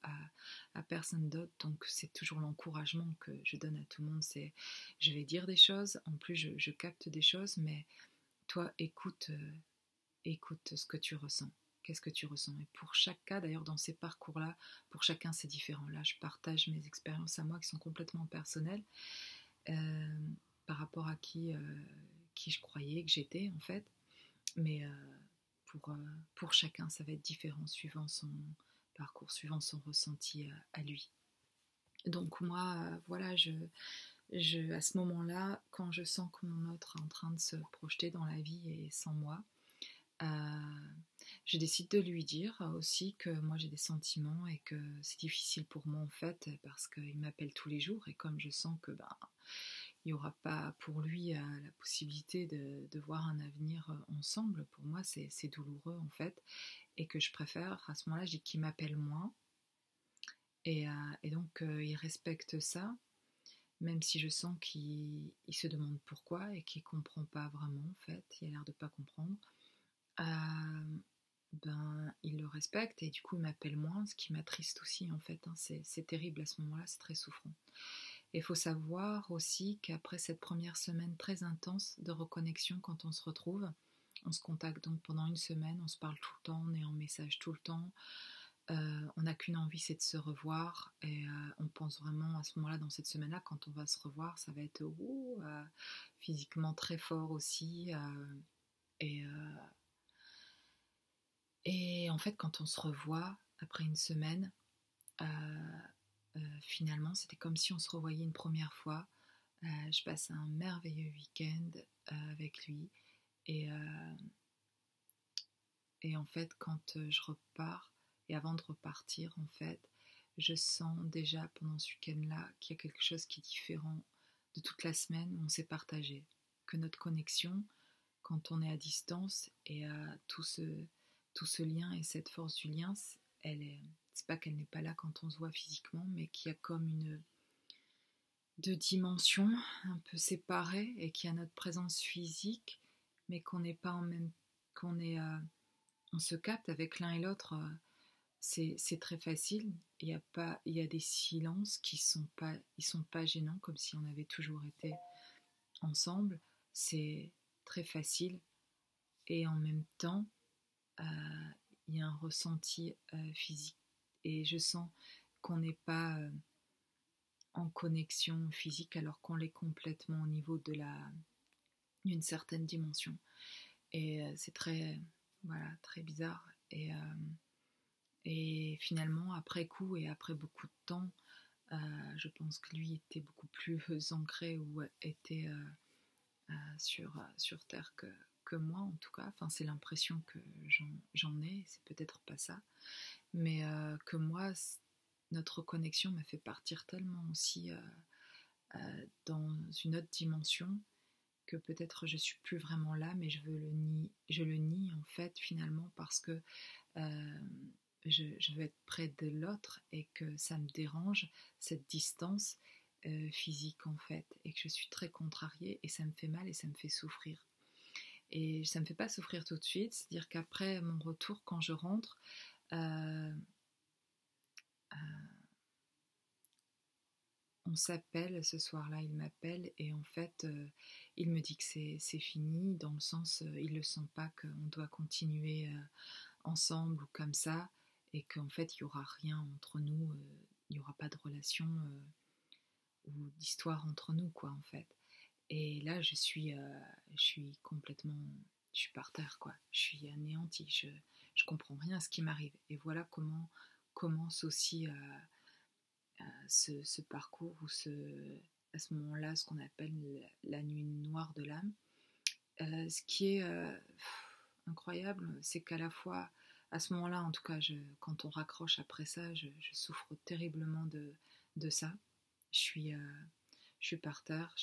à personne d'autre. Donc c'est toujours l'encouragement que je donne à tout le monde. C'est, je vais dire des choses, en plus je capte des choses, mais toi écoute ce que tu ressens. Qu'est-ce que tu ressens? Et pour chaque cas, d'ailleurs dans ces parcours-là, pour chacun c'est différent. Là je partage mes expériences à moi qui sont complètement personnelles euh, par rapport à qui je croyais que j'étais en fait. Mais pour chacun, ça va être différent suivant son parcours, suivant son ressenti à lui. Donc moi, voilà, à ce moment-là, quand je sens que mon autre est en train de se projeter dans la vie et sans moi, euh, je décide de lui dire aussi que moi j'ai des sentiments et que c'est difficile pour moi en fait parce qu'il m'appelle tous les jours et comme je sens que il n'y aura pas pour lui la possibilité de voir un avenir ensemble, pour moi c'est douloureux en fait et que je préfère à ce moment-là je dis qu'il m'appelle moins et donc il respecte ça même si je sens qu'il se demande pourquoi et qu'il comprend pas vraiment en fait, il a l'air de pas comprendre. Il le respecte et du coup il m'appelle moins, ce qui m'attriste aussi en fait, hein. C'est terrible à ce moment-là, c'est très souffrant. Et il faut savoir aussi qu'après cette première semaine très intense de reconnexion, quand on se retrouve, on se contacte donc pendant une semaine, on se parle tout le temps, on est en message tout le temps, on n'a qu'une envie, c'est de se revoir et on pense vraiment à ce moment-là, dans cette semaine-là, quand on va se revoir, ça va être physiquement très fort aussi et, euh, et en fait quand on se revoit après une semaine, euh, finalement c'était comme si on se revoyait une première fois. Je passe un merveilleux week-end avec lui et, euh, et en fait quand je repars et avant de repartir en fait je sens déjà pendant ce week-end-là qu'il y a quelque chose qui est différent de toute la semaine où on s'est partagé, que notre connexion quand on est à distance et tout ce lien et cette force du lien, c'est pas qu'elle n'est pas là quand on se voit physiquement mais qu'il y a comme une deux dimensions un peu séparées et qu'il y a notre présence physique mais qu'on n'est pas en même qu'on est on se capte avec l'un et l'autre, c'est très facile. Il y a des silences qui sont pas gênants comme si on avait toujours été ensemble, c'est très facile et en même temps il y a un ressenti physique et je sens qu'on n'est pas en connexion physique alors qu'on l'est complètement au niveau d'une certaine dimension. Et c'est très, voilà, très bizarre. Et finalement, après coup et après beaucoup de temps, je pense que lui était beaucoup plus ancré ou était sur Terre que moi en tout cas. Enfin, c'est l'impression que j'en ai, c'est peut-être pas ça. Mais que moi, notre connexion m'a fait partir tellement aussi dans une autre dimension que peut-être je suis plus vraiment là, mais je le nie en fait finalement parce que euh, je veux être près de l'autre et que ça me dérange cette distance physique en fait et que je suis très contrariée et ça me fait mal et ça me fait souffrir. Et ça me fait pas souffrir tout de suite, c'est-à-dire qu'après mon retour, quand je rentre, euh, euh, on s'appelle ce soir-là, il m'appelle et en fait il me dit que c'est fini dans le sens il le sent pas qu'on doit continuer ensemble ou comme ça et qu'en fait il y aura rien entre nous, il n'y aura pas de relation ou d'histoire entre nous quoi en fait. Et là je suis complètement, je suis par terre quoi, je suis anéantie, je comprends rien à ce qui m'arrive et voilà comment commence aussi ce parcours ou à ce moment-là ce qu'on appelle la nuit noire de l'âme. Ce qui est incroyable, c'est qu'à la fois, à ce moment-là, en tout cas, quand on raccroche après ça, je souffre terriblement de ça. Je suis, euh, je suis par terre,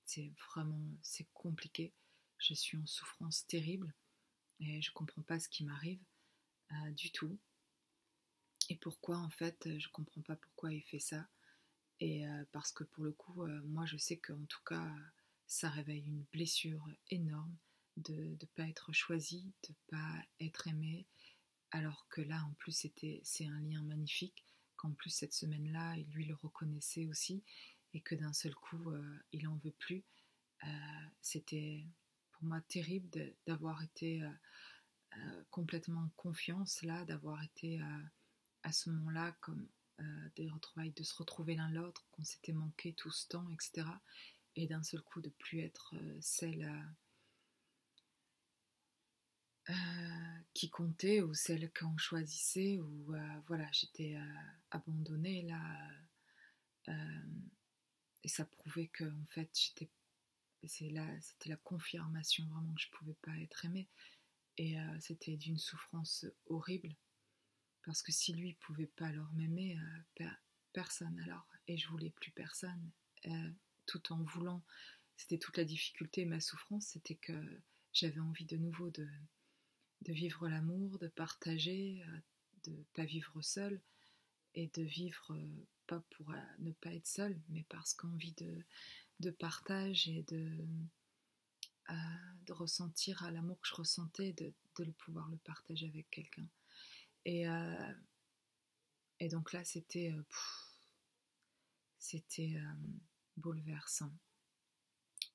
c'est vraiment, c'est compliqué. Je suis en souffrance terrible et je comprends pas ce qui m'arrive du tout. Et pourquoi, en fait, je comprends pas pourquoi il fait ça. Et parce que pour le coup, moi je sais qu'en tout cas, ça réveille une blessure énorme de ne pas être choisi, de ne pas être aimé, alors que là en plus c'est un lien magnifique, qu'en plus cette semaine-là, lui le reconnaissait aussi, et que d'un seul coup, il en veut plus. C'était pour moi terrible d'avoir été complètement en confiance là, d'avoir été à ce moment-là comme des retrouvailles, de se retrouver l'un l'autre, qu'on s'était manqué tout ce temps, etc. Et d'un seul coup de plus être celle qui comptait ou celle qu'on choisissait, ou voilà, j'étais abandonnée là, euh, et ça prouvait que en fait c'était la confirmation vraiment que je pouvais pas être aimée, et c'était d'une souffrance horrible, parce que si lui pouvait pas alors m'aimer, personne alors, et je voulais plus personne, tout en voulant. C'était toute la difficulté, ma souffrance, c'était que j'avais envie de nouveau de vivre l'amour, de partager, de ne pas vivre seule, et de vivre pas pour ne pas être seule, mais parce qu'envie de partage, et euh, de ressentir l'amour que je ressentais, de pouvoir le partager avec quelqu'un. Et, euh, et donc là, c'était bouleversant.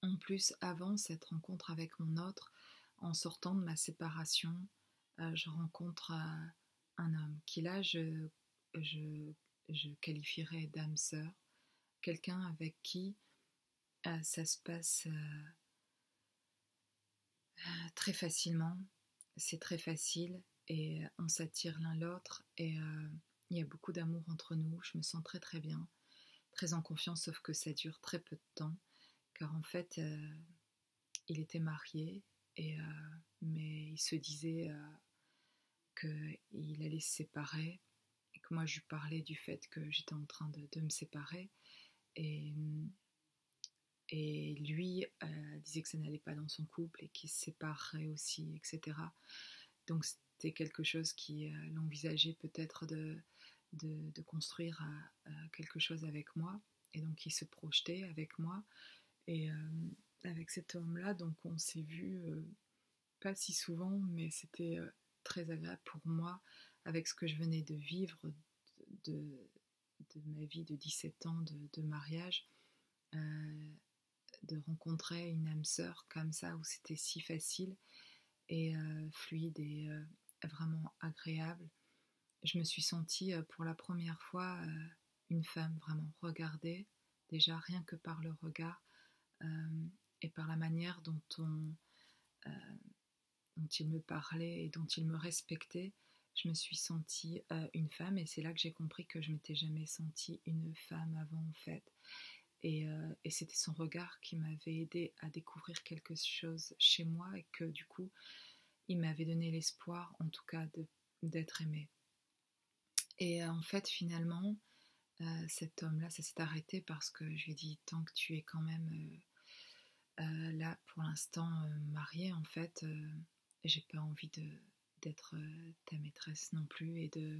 En plus, avant cette rencontre avec mon autre, en sortant de ma séparation, je rencontre un homme qui là, je, je qualifierais d'âme sœur, quelqu'un avec qui ça se passe très facilement, c'est très facile, et on s'attire l'un l'autre, et il y a beaucoup d'amour entre nous, je me sens très très bien, très en confiance, sauf que ça dure très peu de temps, car en fait, il était marié, mais il se disait qu'il allait se séparer, et que moi je lui parlais du fait que j'étais en train de me séparer, et, et lui disait que ça n'allait pas dans son couple et qu'il se séparerait aussi, etc. Donc c'était quelque chose qui l'envisageait peut-être de construire quelque chose avec moi, et donc il se projetait avec moi, et avec cet homme-là, donc on s'est vu pas si souvent, mais c'était très agréable pour moi, avec ce que je venais de vivre de, de ma vie de 17 ans de mariage, euh, de rencontrer une âme sœur comme ça, où c'était si facile et fluide, et vraiment agréable. Je me suis sentie pour la première fois une femme vraiment regardée, déjà rien que par le regard, et par la manière euh, dont il me parlait et dont il me respectait. Je me suis sentie une femme, et c'est là que j'ai compris que je m'étais jamais sentie une femme avant en fait. Et c'était son regard qui m'avait aidé à découvrir quelque chose chez moi, et que du coup il m'avait donné l'espoir en tout cas d'être aimée. Et en fait finalement cet homme-là, ça s'est arrêté parce que je lui ai dit, tant que tu es quand même là pour l'instant mariée en fait, j'ai pas envie d'être ta maîtresse non plus, et de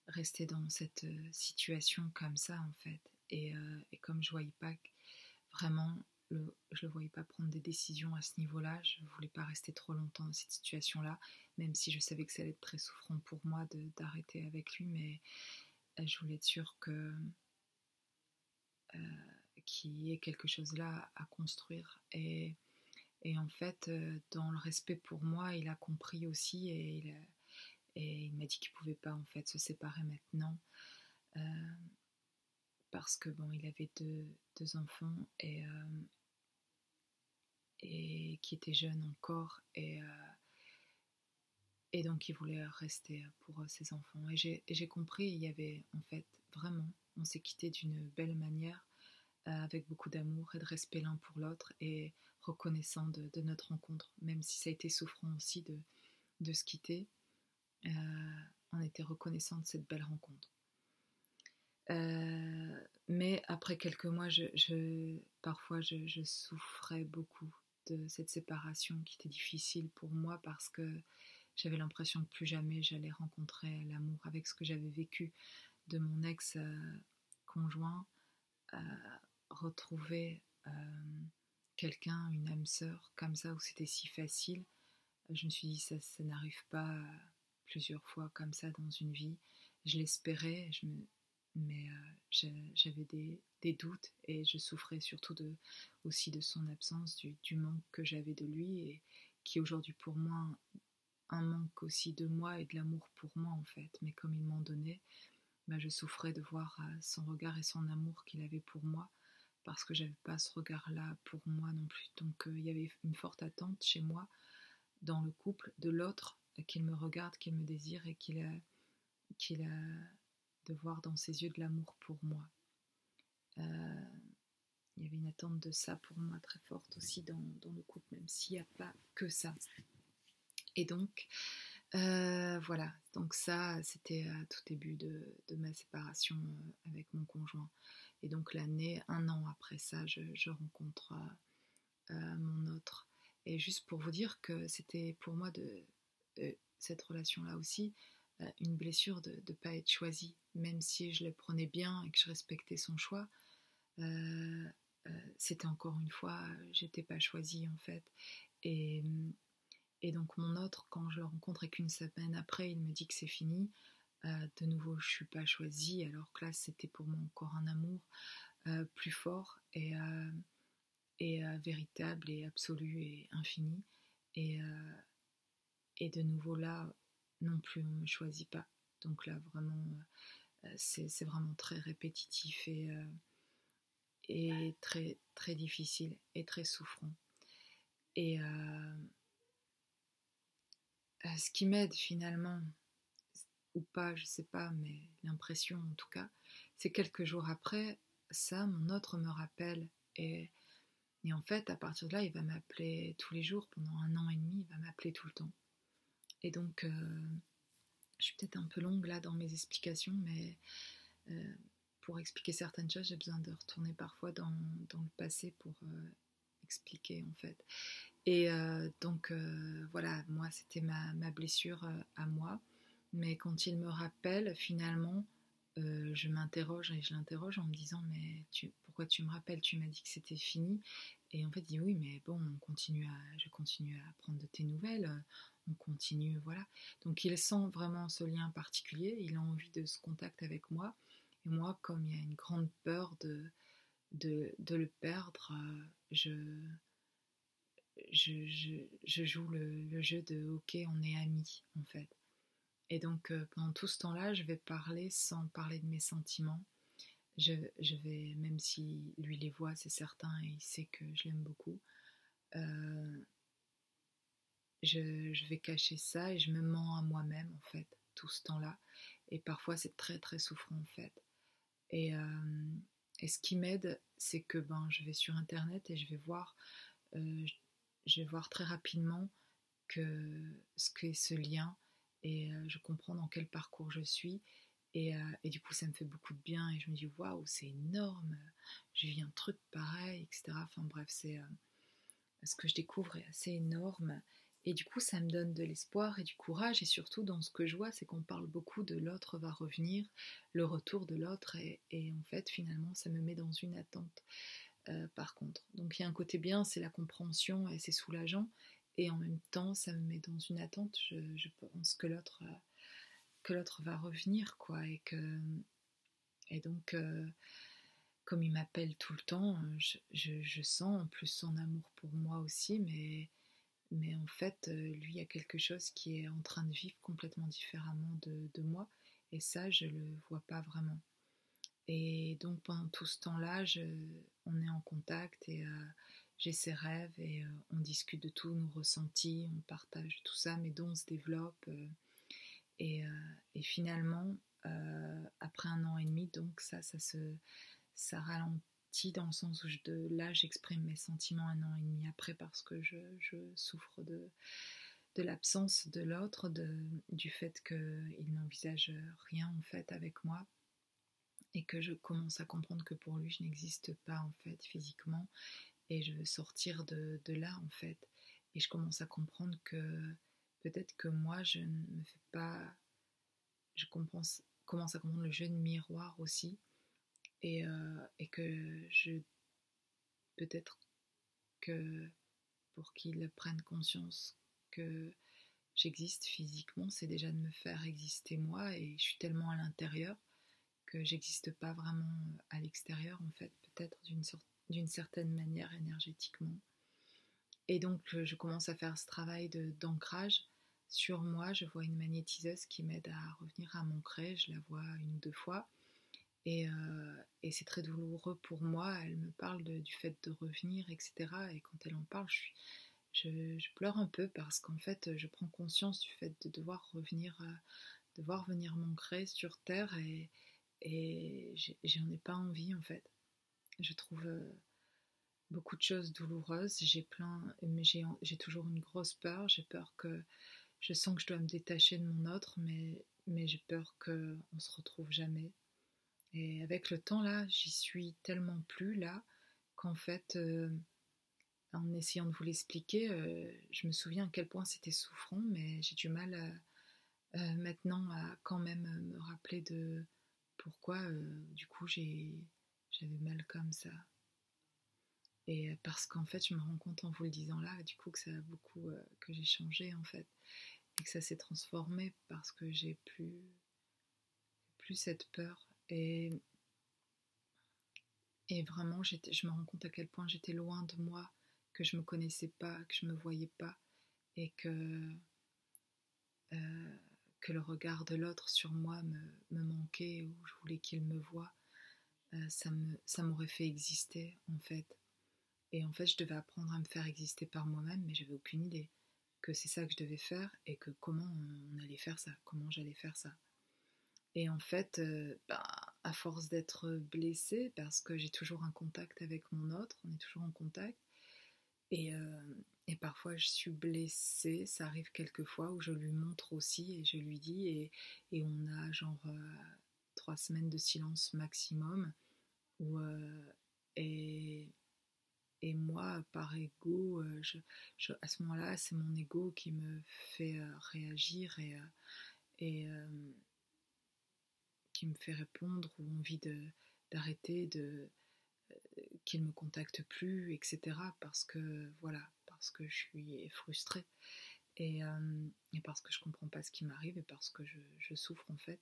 rester dans cette situation comme ça en fait. Et comme je voyais pas vraiment, je le voyais pas prendre des décisions à ce niveau-là, je voulais pas rester trop longtemps dans cette situation-là, même si je savais que ça allait être très souffrant pour moi d'arrêter avec lui, mais je voulais être sûre que qu'il y ait quelque chose là à construire. Et en fait, dans le respect pour moi, il a compris aussi, et il m'a dit qu'il pouvait pas en fait se séparer maintenant, euh, parce que bon, il avait deux enfants, et qui étaient jeunes encore, et donc il voulait rester pour ses enfants. Et j'ai compris, il y avait en fait vraiment, on s'est quitté d'une belle manière, avec beaucoup d'amour et de respect l'un pour l'autre, et reconnaissant de notre rencontre, même si ça a été souffrant aussi de se quitter. On était reconnaissant de cette belle rencontre. Mais après quelques mois, parfois je souffrais beaucoup de cette séparation qui était difficile pour moi, parce que j'avais l'impression que plus jamais j'allais rencontrer l'amour, avec ce que j'avais vécu de mon ex-conjoint. retrouver quelqu'un, une âme sœur comme ça où c'était si facile. Je me suis dit ça n'arrive pas plusieurs fois comme ça dans une vie. Je l'espérais, mais j'avais des doutes et je souffrais surtout aussi de son absence, du manque que j'avais de lui et qui aujourd'hui pour moi un manque aussi de moi et de l'amour pour moi en fait. Mais comme il m'en donnait, je souffrais de voir son regard et son amour qu'il avait pour moi parce que j'avais pas ce regard-là pour moi non plus. Donc il y avait une forte attente chez moi dans le couple de l'autre qu'il me regarde, qu'il me désire et qu'il a de voir dans ses yeux de l'amour pour moi. Il y avait une attente de ça pour moi très forte aussi dans le couple, même s'il n'y a pas que ça. Et donc, voilà, donc ça, c'était à tout début de ma séparation avec mon conjoint. Et donc un an après ça, je rencontre mon autre. Et juste pour vous dire que c'était pour moi cette relation-là aussi, une blessure de ne pas être choisie, même si je le prenais bien et que je respectais son choix. C'était encore une fois, j'étais pas choisie en fait. Et donc mon autre, quand je le rencontre et qu'une semaine après, il me dit que c'est fini, de nouveau je suis pas choisie, alors que là c'était pour moi encore un amour plus fort et véritable et absolu et infini. Et, de nouveau là, non plus on ne me choisit pas. Donc là vraiment, c'est vraiment très répétitif et très, très difficile et très souffrant. Et ce qui m'aide finalement, ou pas, je sais pas, mais l'impression en tout cas, c'est quelques jours après, ça, mon autre me rappelle. Et en fait, à partir de là, il va m'appeler tous les jours, pendant 1 an et demi, il va m'appeler tout le temps. Et donc, je suis peut-être un peu longue là dans mes explications, mais pour expliquer certaines choses, j'ai besoin de retourner parfois dans le passé pour expliquer en fait. Et donc voilà, moi c'était ma blessure à moi, mais quand il me rappelle finalement, je m'interroge et je l'interroge en me disant mais pourquoi tu me rappelles, tu m'as dit que c'était fini. Et en fait il dit oui mais bon je continue à prendre de tes nouvelles, on continue, voilà. Donc il sent vraiment ce lien particulier, il a envie de ce contact avec moi, et moi comme il y a une grande peur de le perdre, je joue le jeu de ok on est amis en fait. Et donc pendant tout ce temps-là je vais parler sans parler de mes sentiments. Je vais, même si lui les voit c'est certain et il sait que je l'aime beaucoup, je vais cacher ça et je me mens à moi-même en fait tout ce temps-là. Et parfois c'est très très souffrant en fait. Et, ce qui m'aide c'est que je vais sur internet et je vais voir très rapidement ce qu'est ce lien et je comprends dans quel parcours je suis et du coup ça me fait beaucoup de bien et je me dis waouh c'est énorme, je vis un truc pareil, etc. Enfin bref, ce que je découvre est assez énorme et du coup ça me donne de l'espoir et du courage. Et surtout dans ce que je vois c'est qu'on parle beaucoup de l'autre va revenir, le retour de l'autre, et en fait finalement ça me met dans une attente. Par contre, donc il y a un côté bien, c'est la compréhension et c'est soulageant, et en même temps ça me met dans une attente. Je pense que l'autre va revenir quoi, et donc comme il m'appelle tout le temps, je sens en plus son amour pour moi aussi, mais en fait lui il y a quelque chose qui est en train de vivre complètement différemment de moi, et ça je le vois pas vraiment. Et donc pendant tout ce temps-là, on est en contact et j'ai ses rêves et on discute de tous nos ressentis, on partage tout ça, mes dons se développent. Et, finalement, après 1 an et demi, donc ça ralentit dans le sens où là j'exprime mes sentiments 1 an et demi après, parce que je souffre de l'absence de l'autre, du fait qu'il n'envisage rien en fait avec moi, et que je commence à comprendre que pour lui je n'existe pas en fait physiquement, et je veux sortir de là en fait. Et je commence à comprendre que peut-être que moi je ne me fais pas, commence à comprendre le jeu de miroir aussi, et que peut-être que pour qu'ils prennent conscience que j'existe physiquement, c'est déjà de me faire exister moi, et je suis tellement à l'intérieur que j'existe pas vraiment à l'extérieur, en fait, peut-être d'une certaine manière énergétiquement. Et donc je commence à faire ce travail d'ancrage sur moi. Je vois une magnétiseuse qui m'aide à revenir à m'ancrer, je la vois une ou deux fois, et c'est très douloureux pour moi. Elle me parle du fait de revenir, etc. Et quand elle en parle, je pleure un peu, parce qu'en fait je prends conscience du fait de devoir venir m'ancrer sur Terre, et j'en ai pas envie, en fait. Je trouve beaucoup de choses douloureuses. Mais j'ai toujours une grosse peur. J'ai peur que je sens que je dois me détacher de mon autre, mais j'ai peur qu'on se retrouve jamais. Et avec le temps, là, j'y suis tellement plus là qu'en fait, en essayant de vous l'expliquer, je me souviens à quel point c'était souffrant, mais j'ai du mal maintenant à quand même me rappeler de pourquoi du coup j'avais mal comme ça. Et parce qu'en fait, je me rends compte en vous le disant là, du coup, que ça a beaucoup, que j'ai changé, en fait, et que ça s'est transformé parce que j'ai plus cette peur. Et vraiment, je me rends compte à quel point j'étais loin de moi, que je me connaissais pas, que je me voyais pas, et euh, que le regard de l'autre sur moi me manquait, ou je voulais qu'il me voie. Ça m'aurait fait exister, en fait. Et en fait, je devais apprendre à me faire exister par moi-même, mais j'avais aucune idée que c'est ça que je devais faire, et que comment on allait faire ça, comment j'allais faire ça. Et en fait, à force d'être blessée, parce que j'ai toujours un contact avec mon autre, on est toujours en contact, et, euh, et parfois je suis blessée, ça arrive quelquefois où je lui montre aussi et je lui dis, et on a genre 3 semaines de silence maximum, où, et, et moi, par ego, à ce moment-là, c'est mon ego qui me fait réagir, et qui me fait répondre, ou envie d'arrêter, qu'il ne me contacte plus, etc. Parce que je suis frustrée, et parce que je comprends pas ce qui m'arrive, et parce que je souffre, en fait.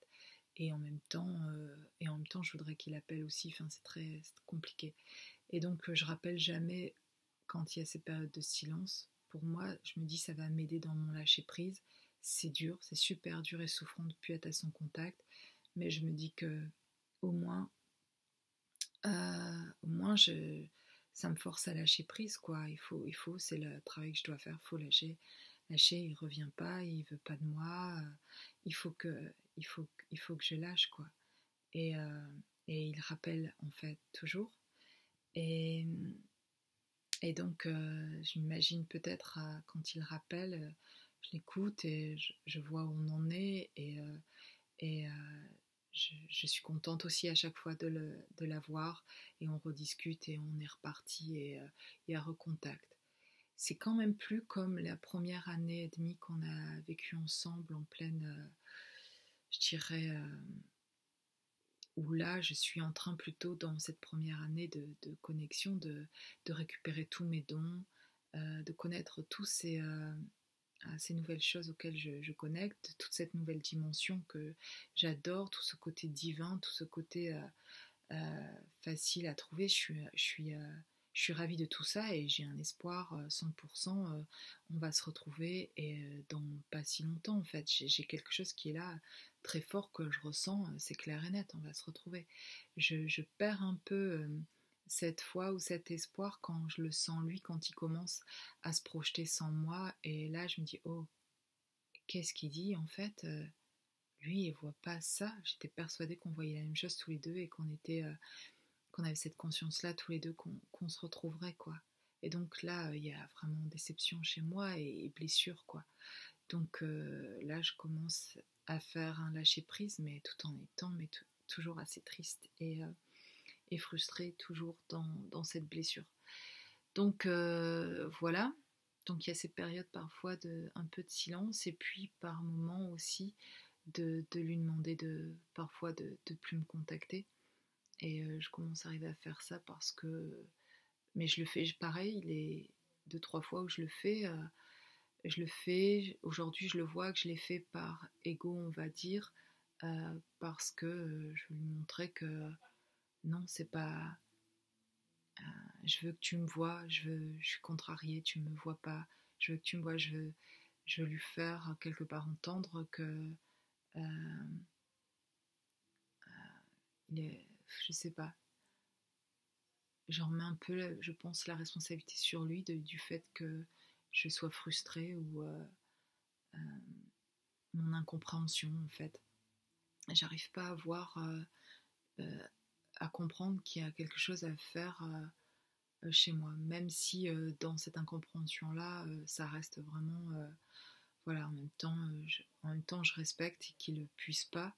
Et en même temps, je voudrais qu'il appelle aussi. Enfin, c'est compliqué. Et donc, je rappelle jamais quand il y a ces périodes de silence. Pour moi, je me dis ça va m'aider dans mon lâcher prise. C'est dur, c'est super dur et souffrant de ne plus être à son contact, mais je me dis que au moins, ça me force à lâcher prise, quoi. C'est le travail que je dois faire. Il faut lâcher. Il revient pas, il veut pas de moi. Il faut que, il faut que je lâche, quoi. Et, euh, et il rappelle, en fait, toujours. Et, et donc, j'imagine peut-être quand il rappelle, je l'écoute, et je vois où on en est, et je suis contente aussi à chaque fois de l'avoir, et on rediscute, et on est reparti, et à recontact. C'est quand même plus comme la première année et demie qu'on a vécu ensemble, en pleine, je dirais, où là je suis en train, plutôt dans cette première année de connexion, de récupérer tous mes dons, de connaître tous ces nouvelles choses auxquelles je connecte, toute cette nouvelle dimension que j'adore, tout ce côté divin, tout ce côté facile à trouver. Je suis ravie de tout ça, et j'ai un espoir 100%. On va se retrouver, et dans pas si longtemps, en fait. J'ai quelque chose qui est là, très fort, que je ressens, c'est clair et net, on va se retrouver. Je perds un peu cette foi ou cet espoir quand je le sens, lui, quand il commence à se projeter sans moi, et là je me dis, oh, qu'est-ce qu'il dit, en fait. Lui, il voit pas ça. J'étais persuadée qu'on voyait la même chose tous les deux, et qu'on avait cette conscience-là tous les deux, qu'on se retrouverait, quoi. Et donc là, il y a vraiment déception chez moi, et blessure, quoi. Donc là, je commence à faire un lâcher prise, mais tout en étant, toujours assez triste, et frustrée, toujours dans cette blessure. Donc voilà. Donc il y a ces périodes parfois un peu de silence, et puis par moments aussi de lui demander parfois de plus me contacter. Et je commence à arriver à faire ça parce que... Mais je le fais pareil, les 2-3 fois où je le fais. Aujourd'hui, je le vois que je l'ai fait par ego, on va dire, parce que je veux lui montrer que non, c'est pas... je veux que tu me vois, je suis contrariée, tu me vois pas. Je veux que tu me vois, je veux lui faire quelque part entendre que... euh, je sais pas, j'en mets un peu, je pense, la responsabilité sur lui du fait que je sois frustrée ou euh, mon incompréhension en fait. J'arrive pas à voir, à comprendre qu'il y a quelque chose à faire chez moi, même si dans cette incompréhension-là, ça reste vraiment, voilà, en même temps, je respecte qu'il ne puisse pas,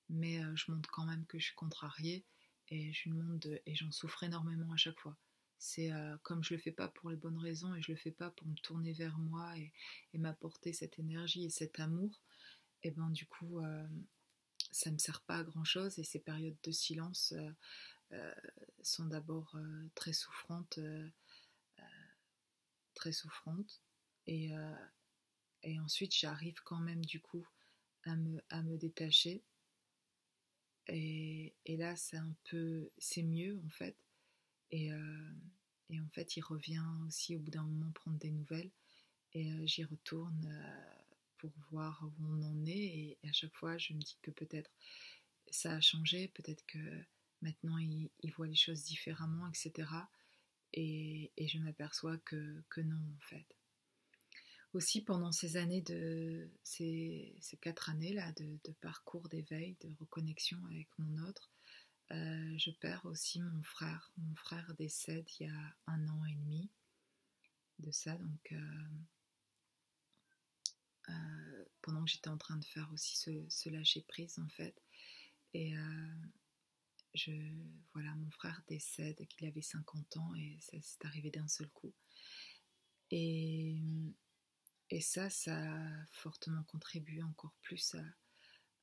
mais je montre quand même que je suis contrariée et je lui demande et j'en souffre énormément à chaque fois. C'est comme je le fais pas pour les bonnes raisons et je le fais pas pour me tourner vers moi et m'apporter cette énergie et cet amour, et ben du coup ça me sert pas à grand chose et ces périodes de silence euh, sont d'abord très souffrantes et, et ensuite j'arrive quand même du coup à me détacher et là c'est mieux en fait et, euh, et en fait il revient aussi au bout d'un moment prendre des nouvelles et j'y retourne pour voir où on en est et à chaque fois je me dis que peut-être ça a changé, peut-être que maintenant il voit les choses différemment, etc. Et je m'aperçois que non en fait. Aussi pendant ces 4 années-là de parcours d'éveil, de reconnexion avec mon autre, je perds aussi mon frère. Mon frère décède il y a 1 an et demi de ça, donc pendant que j'étais en train de faire aussi ce lâcher prise en fait. Et je, voilà, mon frère décède, qu'il avait 50 ans et ça s'est arrivé d'un seul coup. Et, et ça a fortement contribué encore plus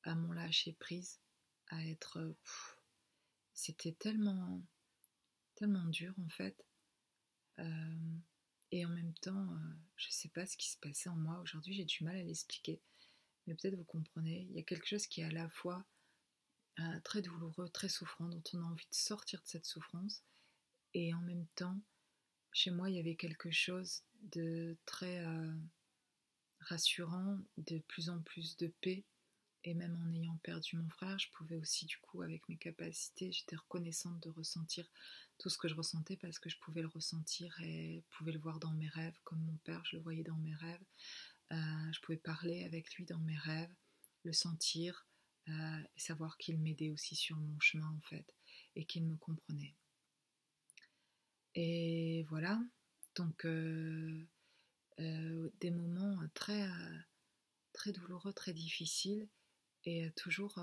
à mon lâcher prise, à être... c'était tellement dur en fait. Euh, et en même temps, je sais pas ce qui se passait en moi. Aujourd'hui, j'ai du mal à l'expliquer. Mais peut-être vous comprenez, il y a quelque chose qui est à la fois très douloureux, très souffrant, dont on a envie de sortir de cette souffrance. Et en même temps, chez moi, il y avait quelque chose de très rassurant, de plus en plus de paix. Et même en ayant perdu mon frère, je pouvais aussi, du coup, avec mes capacités, j'étais reconnaissante de ressentir tout ce que je ressentais parce que je pouvais le ressentir et pouvais le voir dans mes rêves, comme mon père, je le voyais dans mes rêves. Je pouvais parler avec lui dans mes rêves, le sentir, et savoir qu'il m'aidait aussi sur mon chemin, en fait, et qu'il me comprenait. Et voilà, donc des moments très douloureux, très difficiles, et toujours,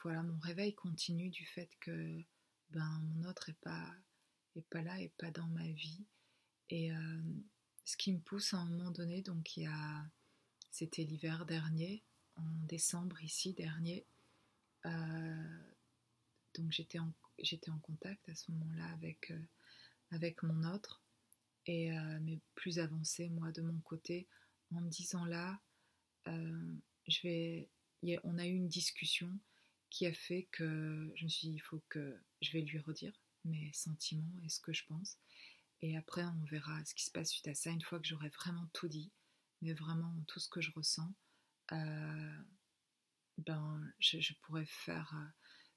voilà, mon réveil continue du fait que ben, mon autre est pas là, est pas dans ma vie, et ce qui me pousse à un moment donné, donc c'était l'hiver dernier, en décembre ici dernier, euh, donc j'étais en contact à ce moment-là avec mon autre, et mais plus avancé moi de mon côté, en me disant là, euh, je vais, on a eu une discussion qui a fait que je me suis dit il faut que je vais lui redire mes sentiments et ce que je pense, et après on verra ce qui se passe suite à ça une fois que j'aurai vraiment tout dit, mais vraiment tout ce que je ressens. Euh, ben je pourrais faire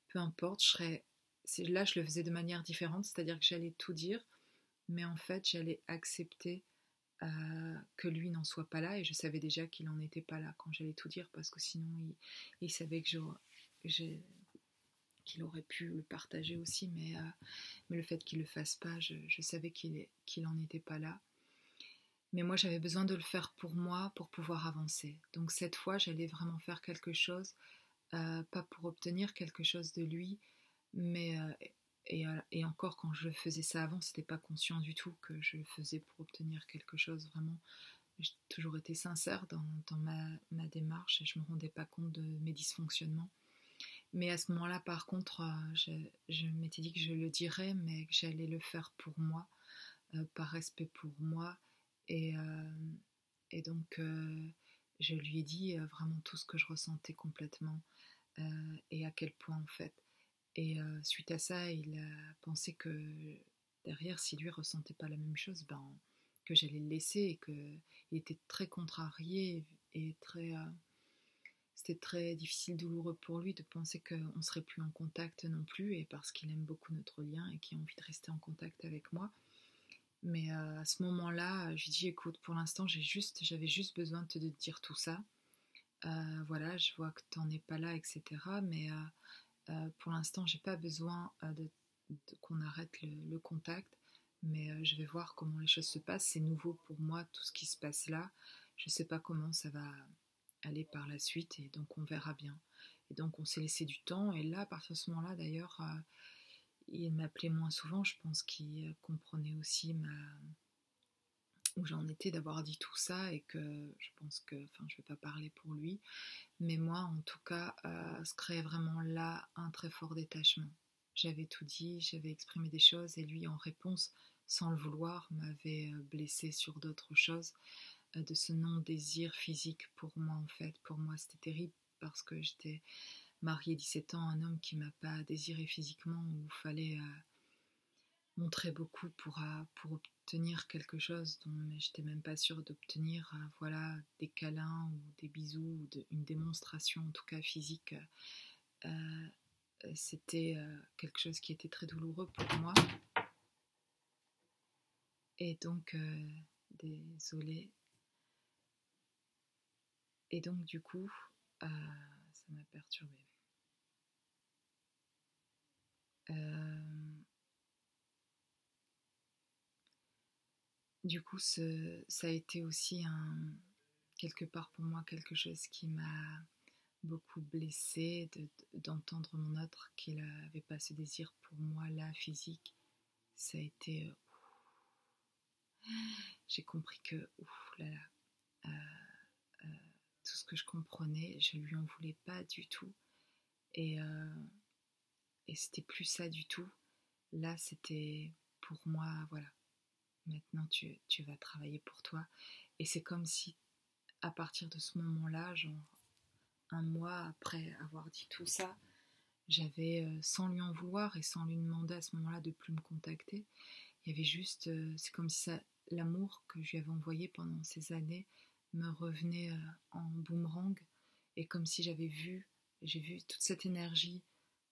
peu importe, là je le faisais de manière différente, c'est-à-dire que j'allais tout dire, mais en fait j'allais accepter que lui n'en soit pas là, et je savais déjà qu'il n'en était pas là quand j'allais tout dire, parce que sinon il savait que qu'il aurait pu le partager aussi, mais le fait qu'il le fasse pas, je savais qu'il en était pas là. Mais moi j'avais besoin de le faire pour moi pour pouvoir avancer. Donc cette fois j'allais vraiment faire quelque chose, pas pour obtenir quelque chose de lui, mais et encore quand je faisais ça avant, c'était pas conscient du tout que je le faisais pour obtenir quelque chose. Vraiment, j'ai toujours été sincère dans ma démarche et je me rendais pas compte de mes dysfonctionnements. Mais à ce moment-là, par contre, je m'étais dit que je le dirais, mais que j'allais le faire pour moi, par respect pour moi. Et, et donc, je lui ai dit vraiment tout ce que je ressentais complètement et à quel point en fait. Et suite à ça, il a pensé que derrière, si lui ressentait pas la même chose, ben, que j'allais le laisser et qu'il était très contrarié et c'était très difficile, douloureux pour lui de penser qu'on ne serait plus en contact non plus, et parce qu'il aime beaucoup notre lien et qu'il a envie de rester en contact avec moi. Mais à ce moment-là, je lui dis écoute, pour l'instant, j'avais juste besoin de te dire tout ça. Voilà, je vois que tu n'en es pas là, etc. Mais pour l'instant, j'ai pas besoin qu'on arrête le contact. Mais je vais voir comment les choses se passent. C'est nouveau pour moi, tout ce qui se passe là. Je sais pas comment ça va aller par la suite, et donc on verra bien. Et donc on s'est laissé du temps, et là, à partir de ce moment-là, d'ailleurs, il m'appelait moins souvent. Je pense qu'il comprenait aussi où j'en étais d'avoir dit tout ça, et que je pense que, enfin, je vais pas parler pour lui, mais moi, en tout cas, se créait vraiment là un très fort détachement. J'avais tout dit, j'avais exprimé des choses, et lui, en réponse, sans le vouloir, m'avait blessée sur d'autres choses, de ce non-désir physique pour moi, en fait. Pour moi, c'était terrible, parce que j'étais mariée 17 ans à un homme qui m'a pas désiré physiquement, où il fallait montrer beaucoup pour obtenir quelque chose dont j'étais même pas sûre d'obtenir, voilà, des câlins ou des bisous, ou une démonstration en tout cas physique. Euh, C'était quelque chose qui était très douloureux pour moi, et donc désolée. Et donc du coup, ça m'a perturbée. Du coup, ça a été aussi quelque part pour moi quelque chose qui m'a beaucoup blessée, d'entendre mon autre qu'il n'avait pas ce désir pour moi là, physique. Ça a été... j'ai compris que, ouf là là, tout ce que je comprenais, je lui en voulais pas du tout. Et, et c'était plus ça du tout. Là, c'était pour moi, voilà, maintenant tu vas travailler pour toi. Et c'est comme si, à partir de ce moment-là, genre un mois après avoir dit tout ça, j'avais, sans lui en vouloir et sans lui demander à ce moment-là de plus me contacter, il y avait juste, c'est comme si l'amour que je lui avais envoyé pendant ces années me revenait en boomerang, et comme si j'ai vu toute cette énergie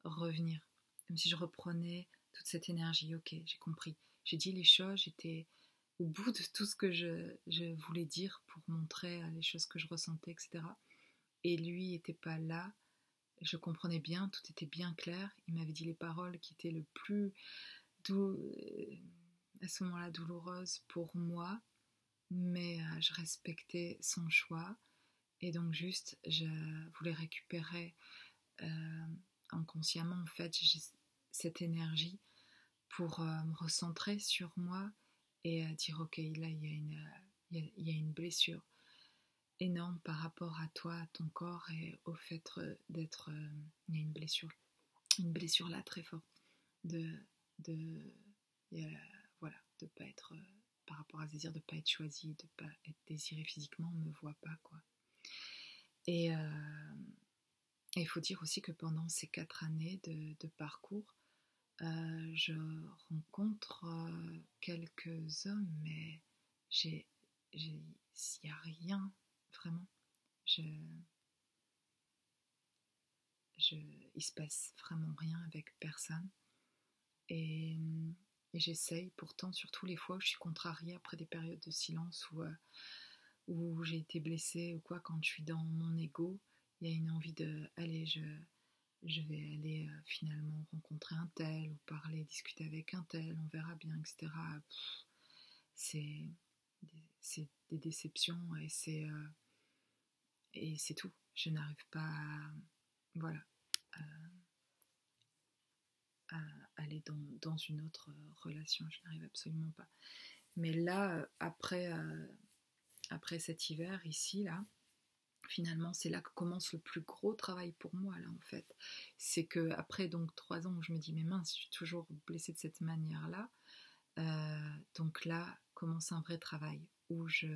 revenir, comme si je reprenais toute cette énergie. Ok, j'ai compris, j'ai dit les choses, j'étais au bout de tout ce que je voulais dire pour montrer les choses que je ressentais, etc. Et lui n'était pas là. Je comprenais bien, tout était bien clair. Il m'avait dit les paroles qui étaient le plus à ce moment-là douloureuses pour moi, mais je respectais son choix, et donc juste je voulais récupérer inconsciemment en fait cette énergie pour me recentrer sur moi, et dire ok, là il y a une blessure énorme par rapport à toi, à ton corps, et au fait d'être il y a une blessure là très forte de voilà, de pas être par rapport à ce désir de pas être choisi, de pas être désiré physiquement, on me voit pas quoi. Et il faut dire aussi que pendant ces 4 années de parcours, je rencontre quelques hommes, mais il n'y a rien vraiment. Il se passe vraiment rien avec personne. Et, et j'essaye pourtant, surtout les fois où je suis contrariée après des périodes de silence, où j'ai été blessée ou quoi, quand je suis dans mon ego, il y a une envie de allez, je vais aller finalement rencontrer un tel, ou parler, discuter avec un tel, on verra bien, etc. C'est des déceptions, et c'est tout. Je n'arrive pas à, voilà, à aller dans une autre relation, je n'arrive absolument pas. Mais là, après cet hiver ici, là, finalement, c'est là que commence le plus gros travail pour moi, là, en fait. C'est que après donc 3 ans où je me dis, mais mince, je suis toujours blessée de cette manière-là. Donc là commence un vrai travail où je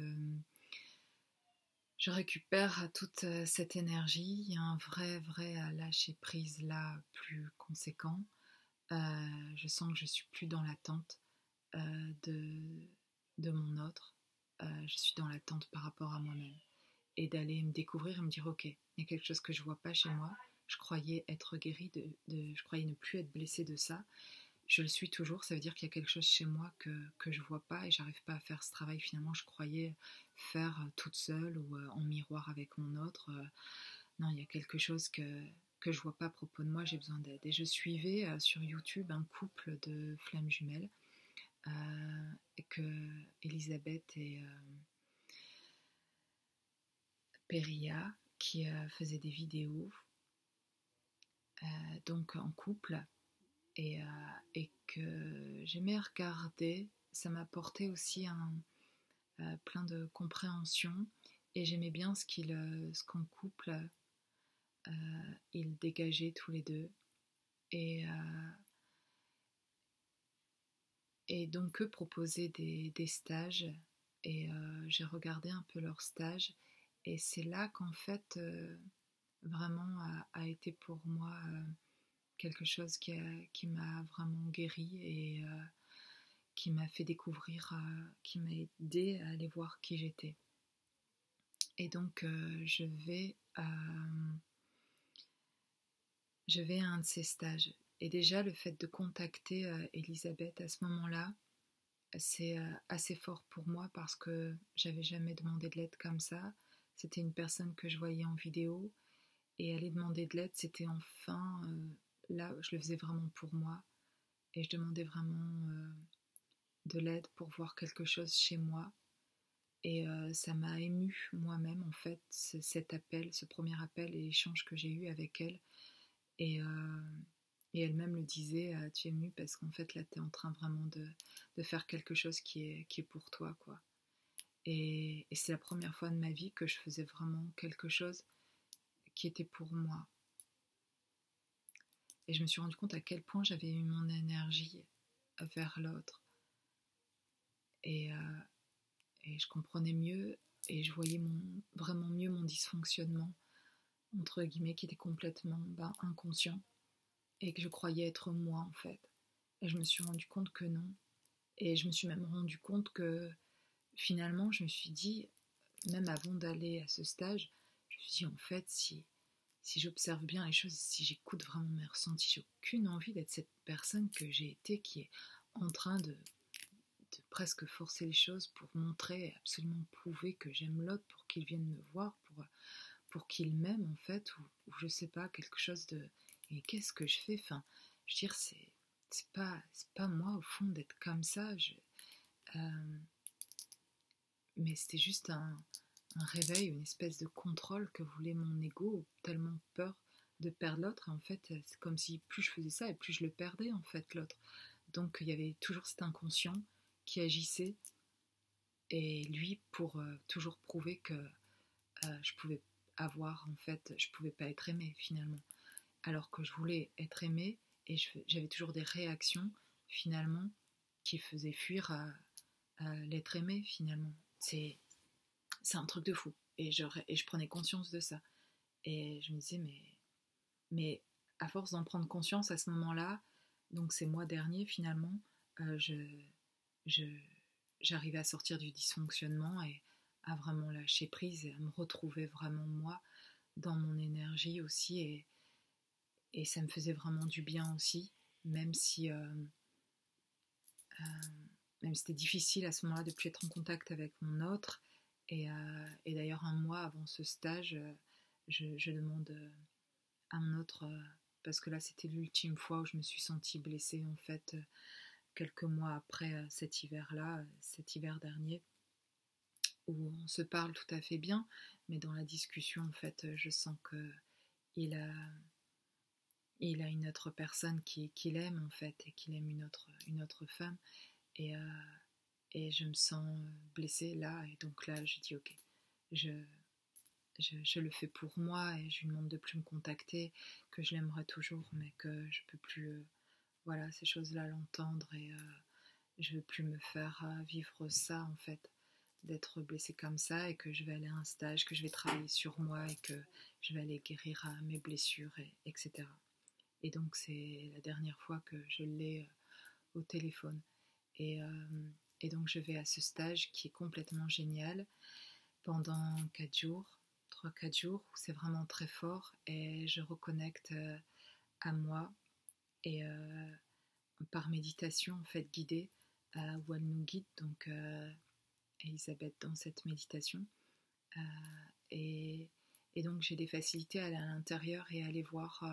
récupère toute cette énergie. Il y a un vrai lâcher prise là plus conséquent. Je sens que je suis plus dans l'attente de mon autre. Je suis dans l'attente par rapport à moi-même. Et d'aller me découvrir et me dire, ok, il y a quelque chose que je vois pas chez moi. Je croyais être guérie, je croyais ne plus être blessée de ça. Je le suis toujours, ça veut dire qu'il y a quelque chose chez moi que je vois pas et j'arrive pas à faire ce travail finalement je croyais faire toute seule ou en miroir avec mon autre. Non, il y a quelque chose que je vois pas à propos de moi, j'ai besoin d'aide. Et je suivais sur YouTube un couple de flammes jumelles et que Elisabeth et Peria qui faisaient des vidéos donc en couple et que j'aimais regarder. Ça m'apportait aussi plein de compréhension et j'aimais bien ce qu'en couple ils dégageaient tous les deux et, euh, et donc eux proposaient des stages et j'ai regardé un peu leurs stages et c'est là qu'en fait vraiment a été pour moi quelque chose qui m'a vraiment guérie et qui m'a fait découvrir, qui m'a aidé à aller voir qui j'étais. Et donc je vais à un de ces stages. Et déjà le fait de contacter Elisabeth à ce moment-là, c'est assez fort pour moi parce que j'avais jamais demandé de l'aide comme ça. C'était une personne que je voyais en vidéo et aller demander de l'aide, c'était enfin là je le faisais vraiment pour moi et je demandais vraiment de l'aide pour voir quelque chose chez moi. Et ça m'a émue moi-même en fait, cet appel, ce premier appel et l'échange que j'ai eu avec elle. Et, euh, et elle-même le disait, tu es émue parce qu'en fait là tu es en train vraiment de faire quelque chose qui est pour toi quoi. Et c'est la première fois de ma vie que je faisais vraiment quelque chose qui était pour moi. Et je me suis rendu compte à quel point j'avais eu mon énergie vers l'autre. Et, euh, et je comprenais mieux et je voyais vraiment mieux mon dysfonctionnement entre guillemets qui était complètement inconscient et que je croyais être moi en fait. Et je me suis rendu compte que non. Et je me suis même rendu compte que finalement je me suis dit, même avant d'aller à ce stage, je me suis dit en fait si j'observe bien les choses, si j'écoute vraiment mes ressentis, j'ai aucune envie d'être cette personne que j'ai été qui est en train de presque forcer les choses pour montrer, absolument prouver que j'aime l'autre pour qu'il vienne me voir, pour qu'il m'aime en fait, ou je sais pas, quelque chose de... Et qu'est-ce que je fais? Enfin, je veux dire, c'est pas moi au fond d'être comme ça, mais c'était juste un réveil, une espèce de contrôle que voulait mon ego, tellement peur de perdre l'autre, et en fait, c'est comme si plus je faisais ça, et plus je le perdais en fait, l'autre. Donc il y avait toujours cet inconscient qui agissait, et lui pour toujours prouver que je pouvais avoir, en fait, je pouvais pas être aimée finalement. Alors que je voulais être aimée et j'avais toujours des réactions finalement qui faisaient fuir à l'être aimé finalement. C'est un truc de fou. Et je prenais conscience de ça. Et je me disais, mais à force d'en prendre conscience à ce moment-là, donc ces mois derniers finalement, je, je, j'arrivais à sortir du dysfonctionnement et à vraiment lâcher prise et à me retrouver vraiment moi dans mon énergie aussi et ça me faisait vraiment du bien aussi, même si euh, même si c'était difficile à ce moment-là de ne plus être en contact avec mon autre. Et d'ailleurs, un mois avant ce stage, je demande à mon autre, parce que là c'était l'ultime fois où je me suis sentie blessée en fait, quelques mois après cet hiver-là, cet hiver dernier, où on se parle tout à fait bien, mais dans la discussion en fait, je sens que il a, il a une autre personne qui l'aime en fait et qu'il aime une autre femme et, euh, et je me sens blessée là et donc là je dis ok, je, je le fais pour moi et je lui demande de plus me contacter, que je l'aimerais toujours, mais que je peux plus, voilà, ces choses-là l'entendre et je veux plus me faire vivre ça en fait, d'être blessée comme ça et que je vais aller à un stage, que je vais travailler sur moi et que je vais aller guérir mes blessures, etc. Et donc c'est la dernière fois que je l'ai au téléphone. Et, euh, et donc je vais à ce stage qui est complètement génial pendant 4 jours, 3-4 jours, où c'est vraiment très fort et je reconnecte à moi et par méditation en fait guidée où elle nous guide, donc Elisabeth dans cette méditation. Euh, et, et donc j'ai des facilités à aller à l'intérieur et à aller voir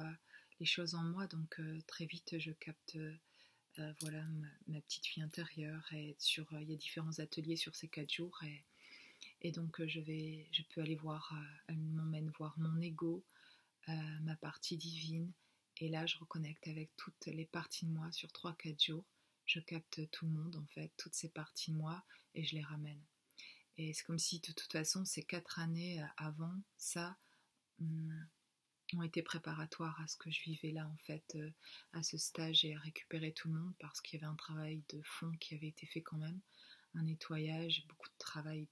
les choses en moi, donc très vite je capte voilà ma petite fille intérieure et il y a différents ateliers sur ces 4 jours et donc je peux aller voir, elle m'emmène voir mon ego, ma partie divine et là je reconnecte avec toutes les parties de moi sur 3-4 jours, je capte tout le monde en fait, toutes ces parties de moi et je les ramène. Et c'est comme si de toute façon ces 4 années avant ça ont été préparatoires à ce que je vivais là en fait, à ce stage et à récupérer tout le monde parce qu'il y avait un travail de fond qui avait été fait quand même, un nettoyage, beaucoup de travail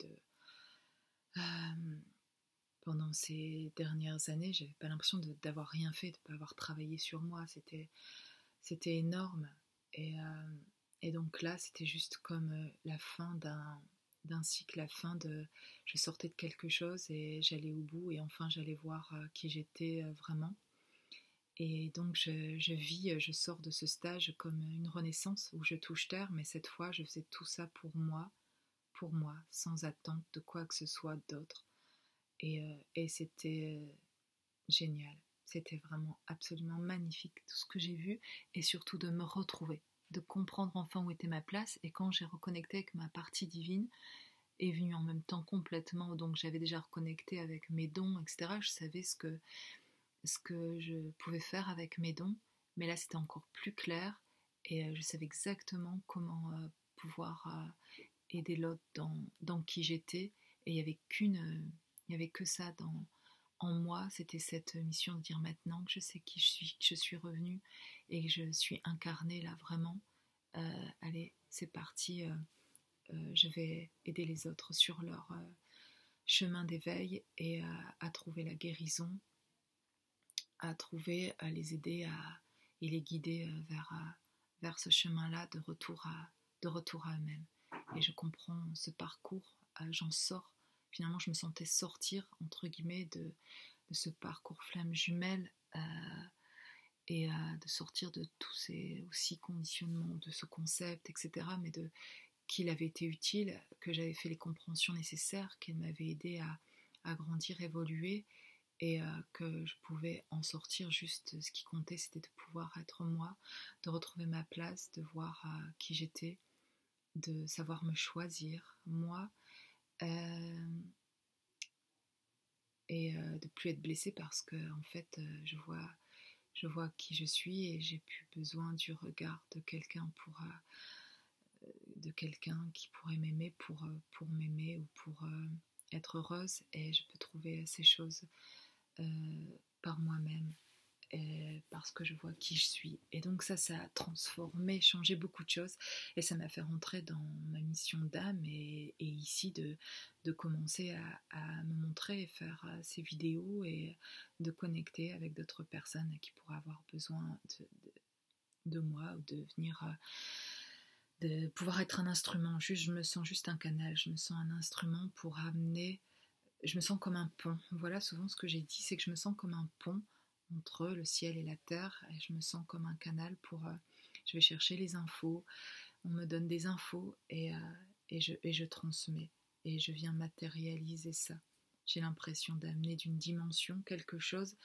pendant ces dernières années, j'avais pas l'impression d'avoir rien fait, de pas avoir travaillé sur moi, c'était énorme et donc là c'était juste comme la fin d'un cycle, la fin de je sortais de quelque chose et j'allais au bout et enfin j'allais voir qui j'étais vraiment. Et donc je sors de ce stage comme une renaissance où je touche terre, mais cette fois je faisais tout ça pour moi, sans attente de quoi que ce soit d'autre. Et c'était génial. C'était vraiment absolument magnifique tout ce que j'ai vu et surtout de me retrouver, de comprendre enfin où était ma place. Et quand j'ai reconnecté avec ma partie divine, est venue en même temps complètement, donc j'avais déjà reconnecté avec mes dons, etc. Je savais ce que je pouvais faire avec mes dons, mais là c'était encore plus clair et je savais exactement comment pouvoir aider l'autre dans qui j'étais et il y avait que ça en moi, c'était cette mission de dire maintenant que je sais qui que je suis revenue et que je suis incarnée là vraiment, allez c'est parti, je vais aider les autres sur leur chemin d'éveil et à trouver la guérison, à trouver, à les aider et les guider vers ce chemin-là de retour à eux-mêmes. Et je comprends ce parcours, j'en sors. Finalement, je me sentais sortir, entre guillemets, de ce parcours flamme jumelle et de sortir de tous ces aussi conditionnements, de ce concept, etc. Mais qu'il avait été utile, que j'avais fait les compréhensions nécessaires, qu'il m'avait aidé à grandir, évoluer et que je pouvais en sortir. Juste ce qui comptait, c'était de pouvoir être moi, de retrouver ma place, de voir qui j'étais, de savoir me choisir moi et de plus être blessée parce que en fait je vois qui je suis et j'ai plus besoin du regard de quelqu'un de quelqu'un qui pourrait m'aimer pour m'aimer ou pour être heureuse, et je peux trouver ces choses par moi-même parce que je vois qui je suis. Et donc ça a transformé, changé beaucoup de choses et ça m'a fait rentrer dans ma mission d'âme et ici de commencer à me montrer et faire ces vidéos et de connecter avec d'autres personnes qui pourraient avoir besoin de moi ou de venir de pouvoir être un instrument. Juste, je me sens juste un canal, je me sens un instrument pour amener, je me sens comme un pont. Voilà, souvent ce que j'ai dit, c'est que je me sens comme un pont entre le ciel et la terre, et je me sens comme un canal pour, je vais chercher les infos, on me donne des infos et je transmets, et je viens matérialiser ça. J'ai l'impression d'amener d'une dimension quelque chose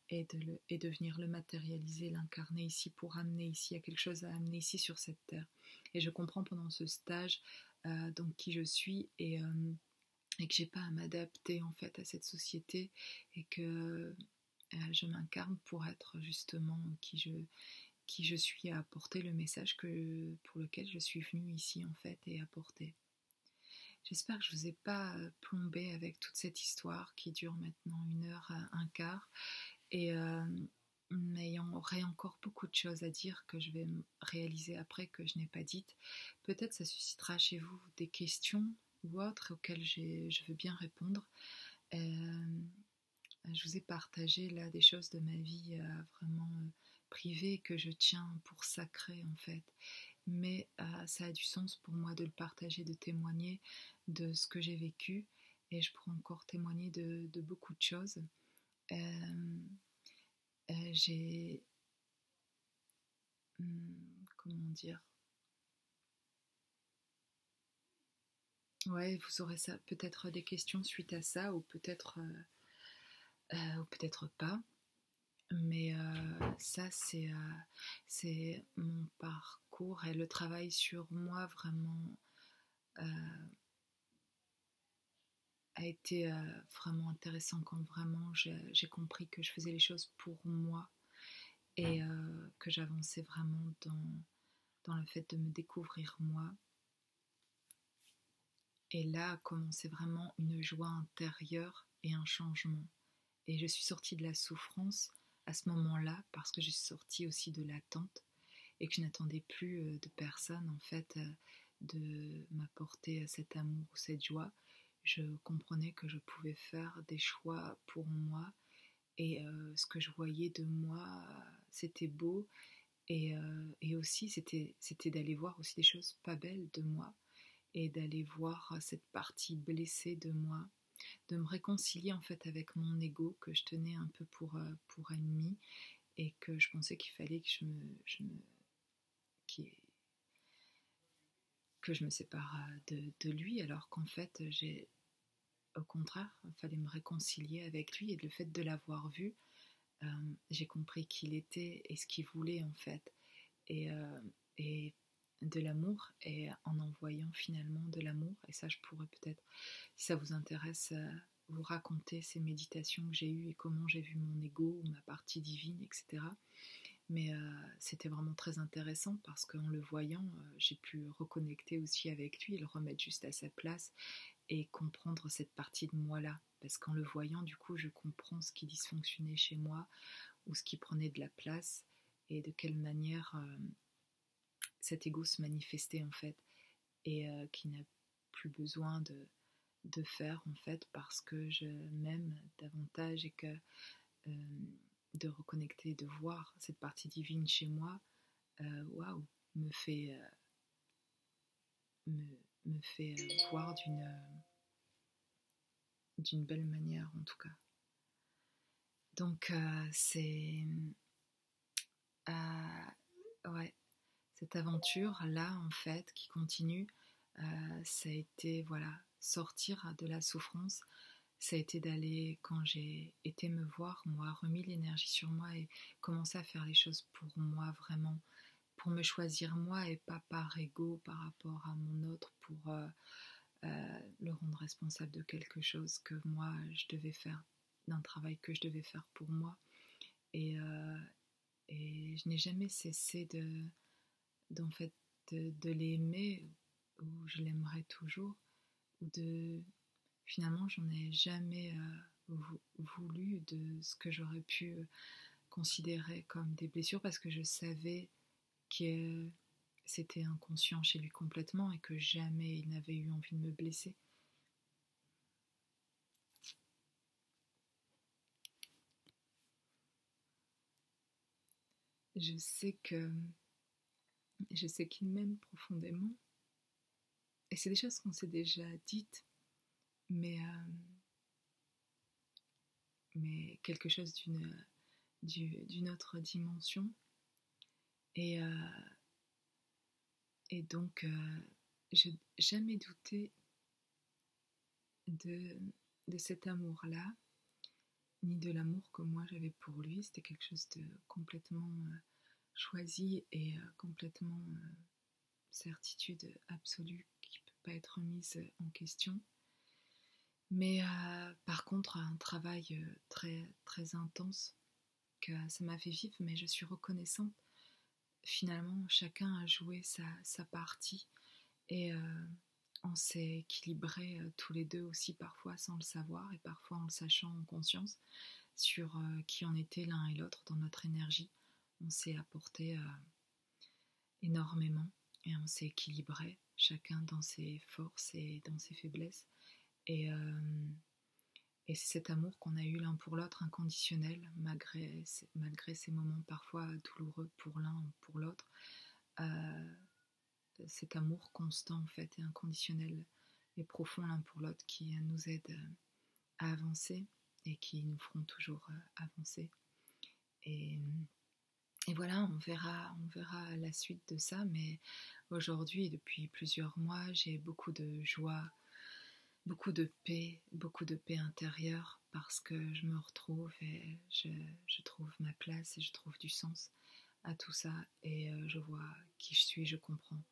et de venir le matérialiser, l'incarner ici pour amener ici, il y a quelque chose à amener ici sur cette terre. Et je comprends pendant ce stage donc qui je suis et que j'ai pas à m'adapter en fait à cette société et que je m'incarne pour être justement qui je suis, à apporter le message pour lequel je suis venue ici en fait et apporter. J'espère que je vous ai pas plombé avec toute cette histoire qui dure maintenant 1 heure, un quart. Et mais il y aurait encore beaucoup de choses à dire que je vais réaliser après que je n'ai pas dites. Peut-être ça suscitera chez vous des questions ou autres auxquelles je veux bien répondre. Je vous ai partagé là des choses de ma vie vraiment privée que je tiens pour sacrées en fait. Mais ça a du sens pour moi de le partager, de témoigner de ce que j'ai vécu. Et je pourrais encore témoigner de beaucoup de choses. J'ai... comment dire? Ouais, vous aurez ça, peut-être des questions suite à ça, ou peut-être pas. Mais ça, c'est mon parcours et le travail sur moi vraiment a été vraiment intéressant quand vraiment j'ai compris que je faisais les choses pour moi et que j'avançais vraiment dans le fait de me découvrir moi. Et là a commencé vraiment une joie intérieure et un changement. Et je suis sortie de la souffrance à ce moment-là parce que je suis sortie aussi de l'attente et que je n'attendais plus de personne en fait de m'apporter cet amour ou cette joie. Je comprenais que je pouvais faire des choix pour moi et ce que je voyais de moi c'était beau et aussi c'était d'aller voir aussi des choses pas belles de moi et d'aller voir cette partie blessée de moi, de me réconcilier en fait avec mon ego que je tenais un peu pour ennemi et que je pensais qu'il fallait que qui- que je me sépare de lui, alors qu'en fait j'ai au contraire il fallait me réconcilier avec lui. Et le fait de l'avoir vu, j'ai compris qui il était et ce qu'il voulait en fait, et de l'amour, et en envoyant finalement de l'amour. Et ça, je pourrais peut-être, si ça vous intéresse, vous raconter ces méditations que j'ai eues et comment j'ai vu mon ego ou ma partie divine, etc. Mais c'était vraiment très intéressant parce qu'en le voyant, j'ai pu reconnecter aussi avec lui et le remettre juste à sa place et comprendre cette partie de moi-là. Parce qu'en le voyant, du coup, je comprends ce qui dysfonctionnait chez moi ou ce qui prenait de la place et de quelle manière cet ego se manifestait en fait et qui n'a plus besoin de faire en fait parce que je m'aime davantage et que de reconnecter, de voir cette partie divine chez moi, waouh, me fait, me fait voir d'une belle manière en tout cas. Donc c'est ouais, cette aventure là en fait qui continue, ça a été voilà sortir de la souffrance. Ça a été d'aller, quand j'ai été me voir, moi, remis l'énergie sur moi et commencer à faire les choses pour moi vraiment, pour me choisir moi et pas par ego par rapport à mon autre, pour le rendre responsable de quelque chose que moi je devais faire, d'un travail que je devais faire pour moi. Et, euh, et je n'ai jamais cessé d'en fait, de l'aimer, ou je l'aimerai toujours, ou de finalement j'en ai jamais voulu de ce que j'aurais pu considérer comme des blessures parce que je savais que c'était inconscient chez lui complètement et que jamais il n'avait eu envie de me blesser. Je sais que je sais qu'il m'aime profondément et c'est des choses qu'on s'est déjà dites, mais quelque chose d'une autre dimension. Et, et donc, j'ai jamais douté de, de cet amour-là, ni de l'amour que moi j'avais pour lui. C'était quelque chose de complètement choisi et complètement certitude absolue qui ne peut pas être remise en question. Mais par contre, un travail très, très intense que ça m'a fait vivre, mais je suis reconnaissante. Finalement, chacun a joué sa partie et on s'est équilibrés tous les deux aussi parfois sans le savoir et parfois en le sachant en conscience sur qui on était l'un et l'autre dans notre énergie. On s'est apporté énormément et on s'est équilibré, chacun dans ses forces et dans ses faiblesses. Et, euh, et c'est cet amour qu'on a eu l'un pour l'autre, inconditionnel, malgré ces moments parfois douloureux pour l'un ou pour l'autre. Euh, Cet amour constant en fait et inconditionnel et profond l'un pour l'autre qui nous aide à avancer et qui nous feront toujours avancer. Et, et voilà, on verra la suite de ça, mais aujourd'hui, depuis plusieurs mois, j'ai beaucoup de joie, beaucoup de paix intérieure parce que je me retrouve et je trouve ma place et je trouve du sens à tout ça et je vois qui je suis, je comprends.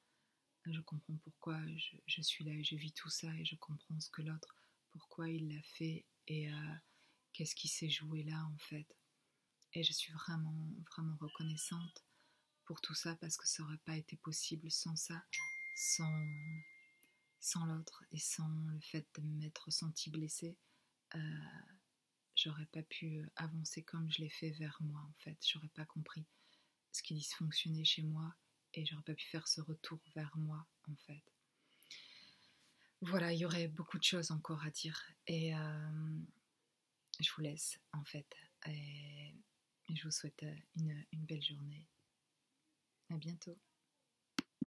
Je comprends pourquoi je suis là et je vis tout ça et je comprends ce que l'autre, pourquoi il l'a fait et qu'est-ce qui s'est joué là en fait. Et je suis vraiment, vraiment reconnaissante pour tout ça parce que ça n'aurait pas été possible sans ça, sans, sans l'autre et sans le fait de m'être sentie blessée. Euh, J'aurais pas pu avancer comme je l'ai fait vers moi en fait. J'aurais pas compris ce qui dysfonctionnait chez moi et j'aurais pas pu faire ce retour vers moi en fait. Voilà, il y aurait beaucoup de choses encore à dire et je vous laisse en fait et je vous souhaite une belle journée. À bientôt.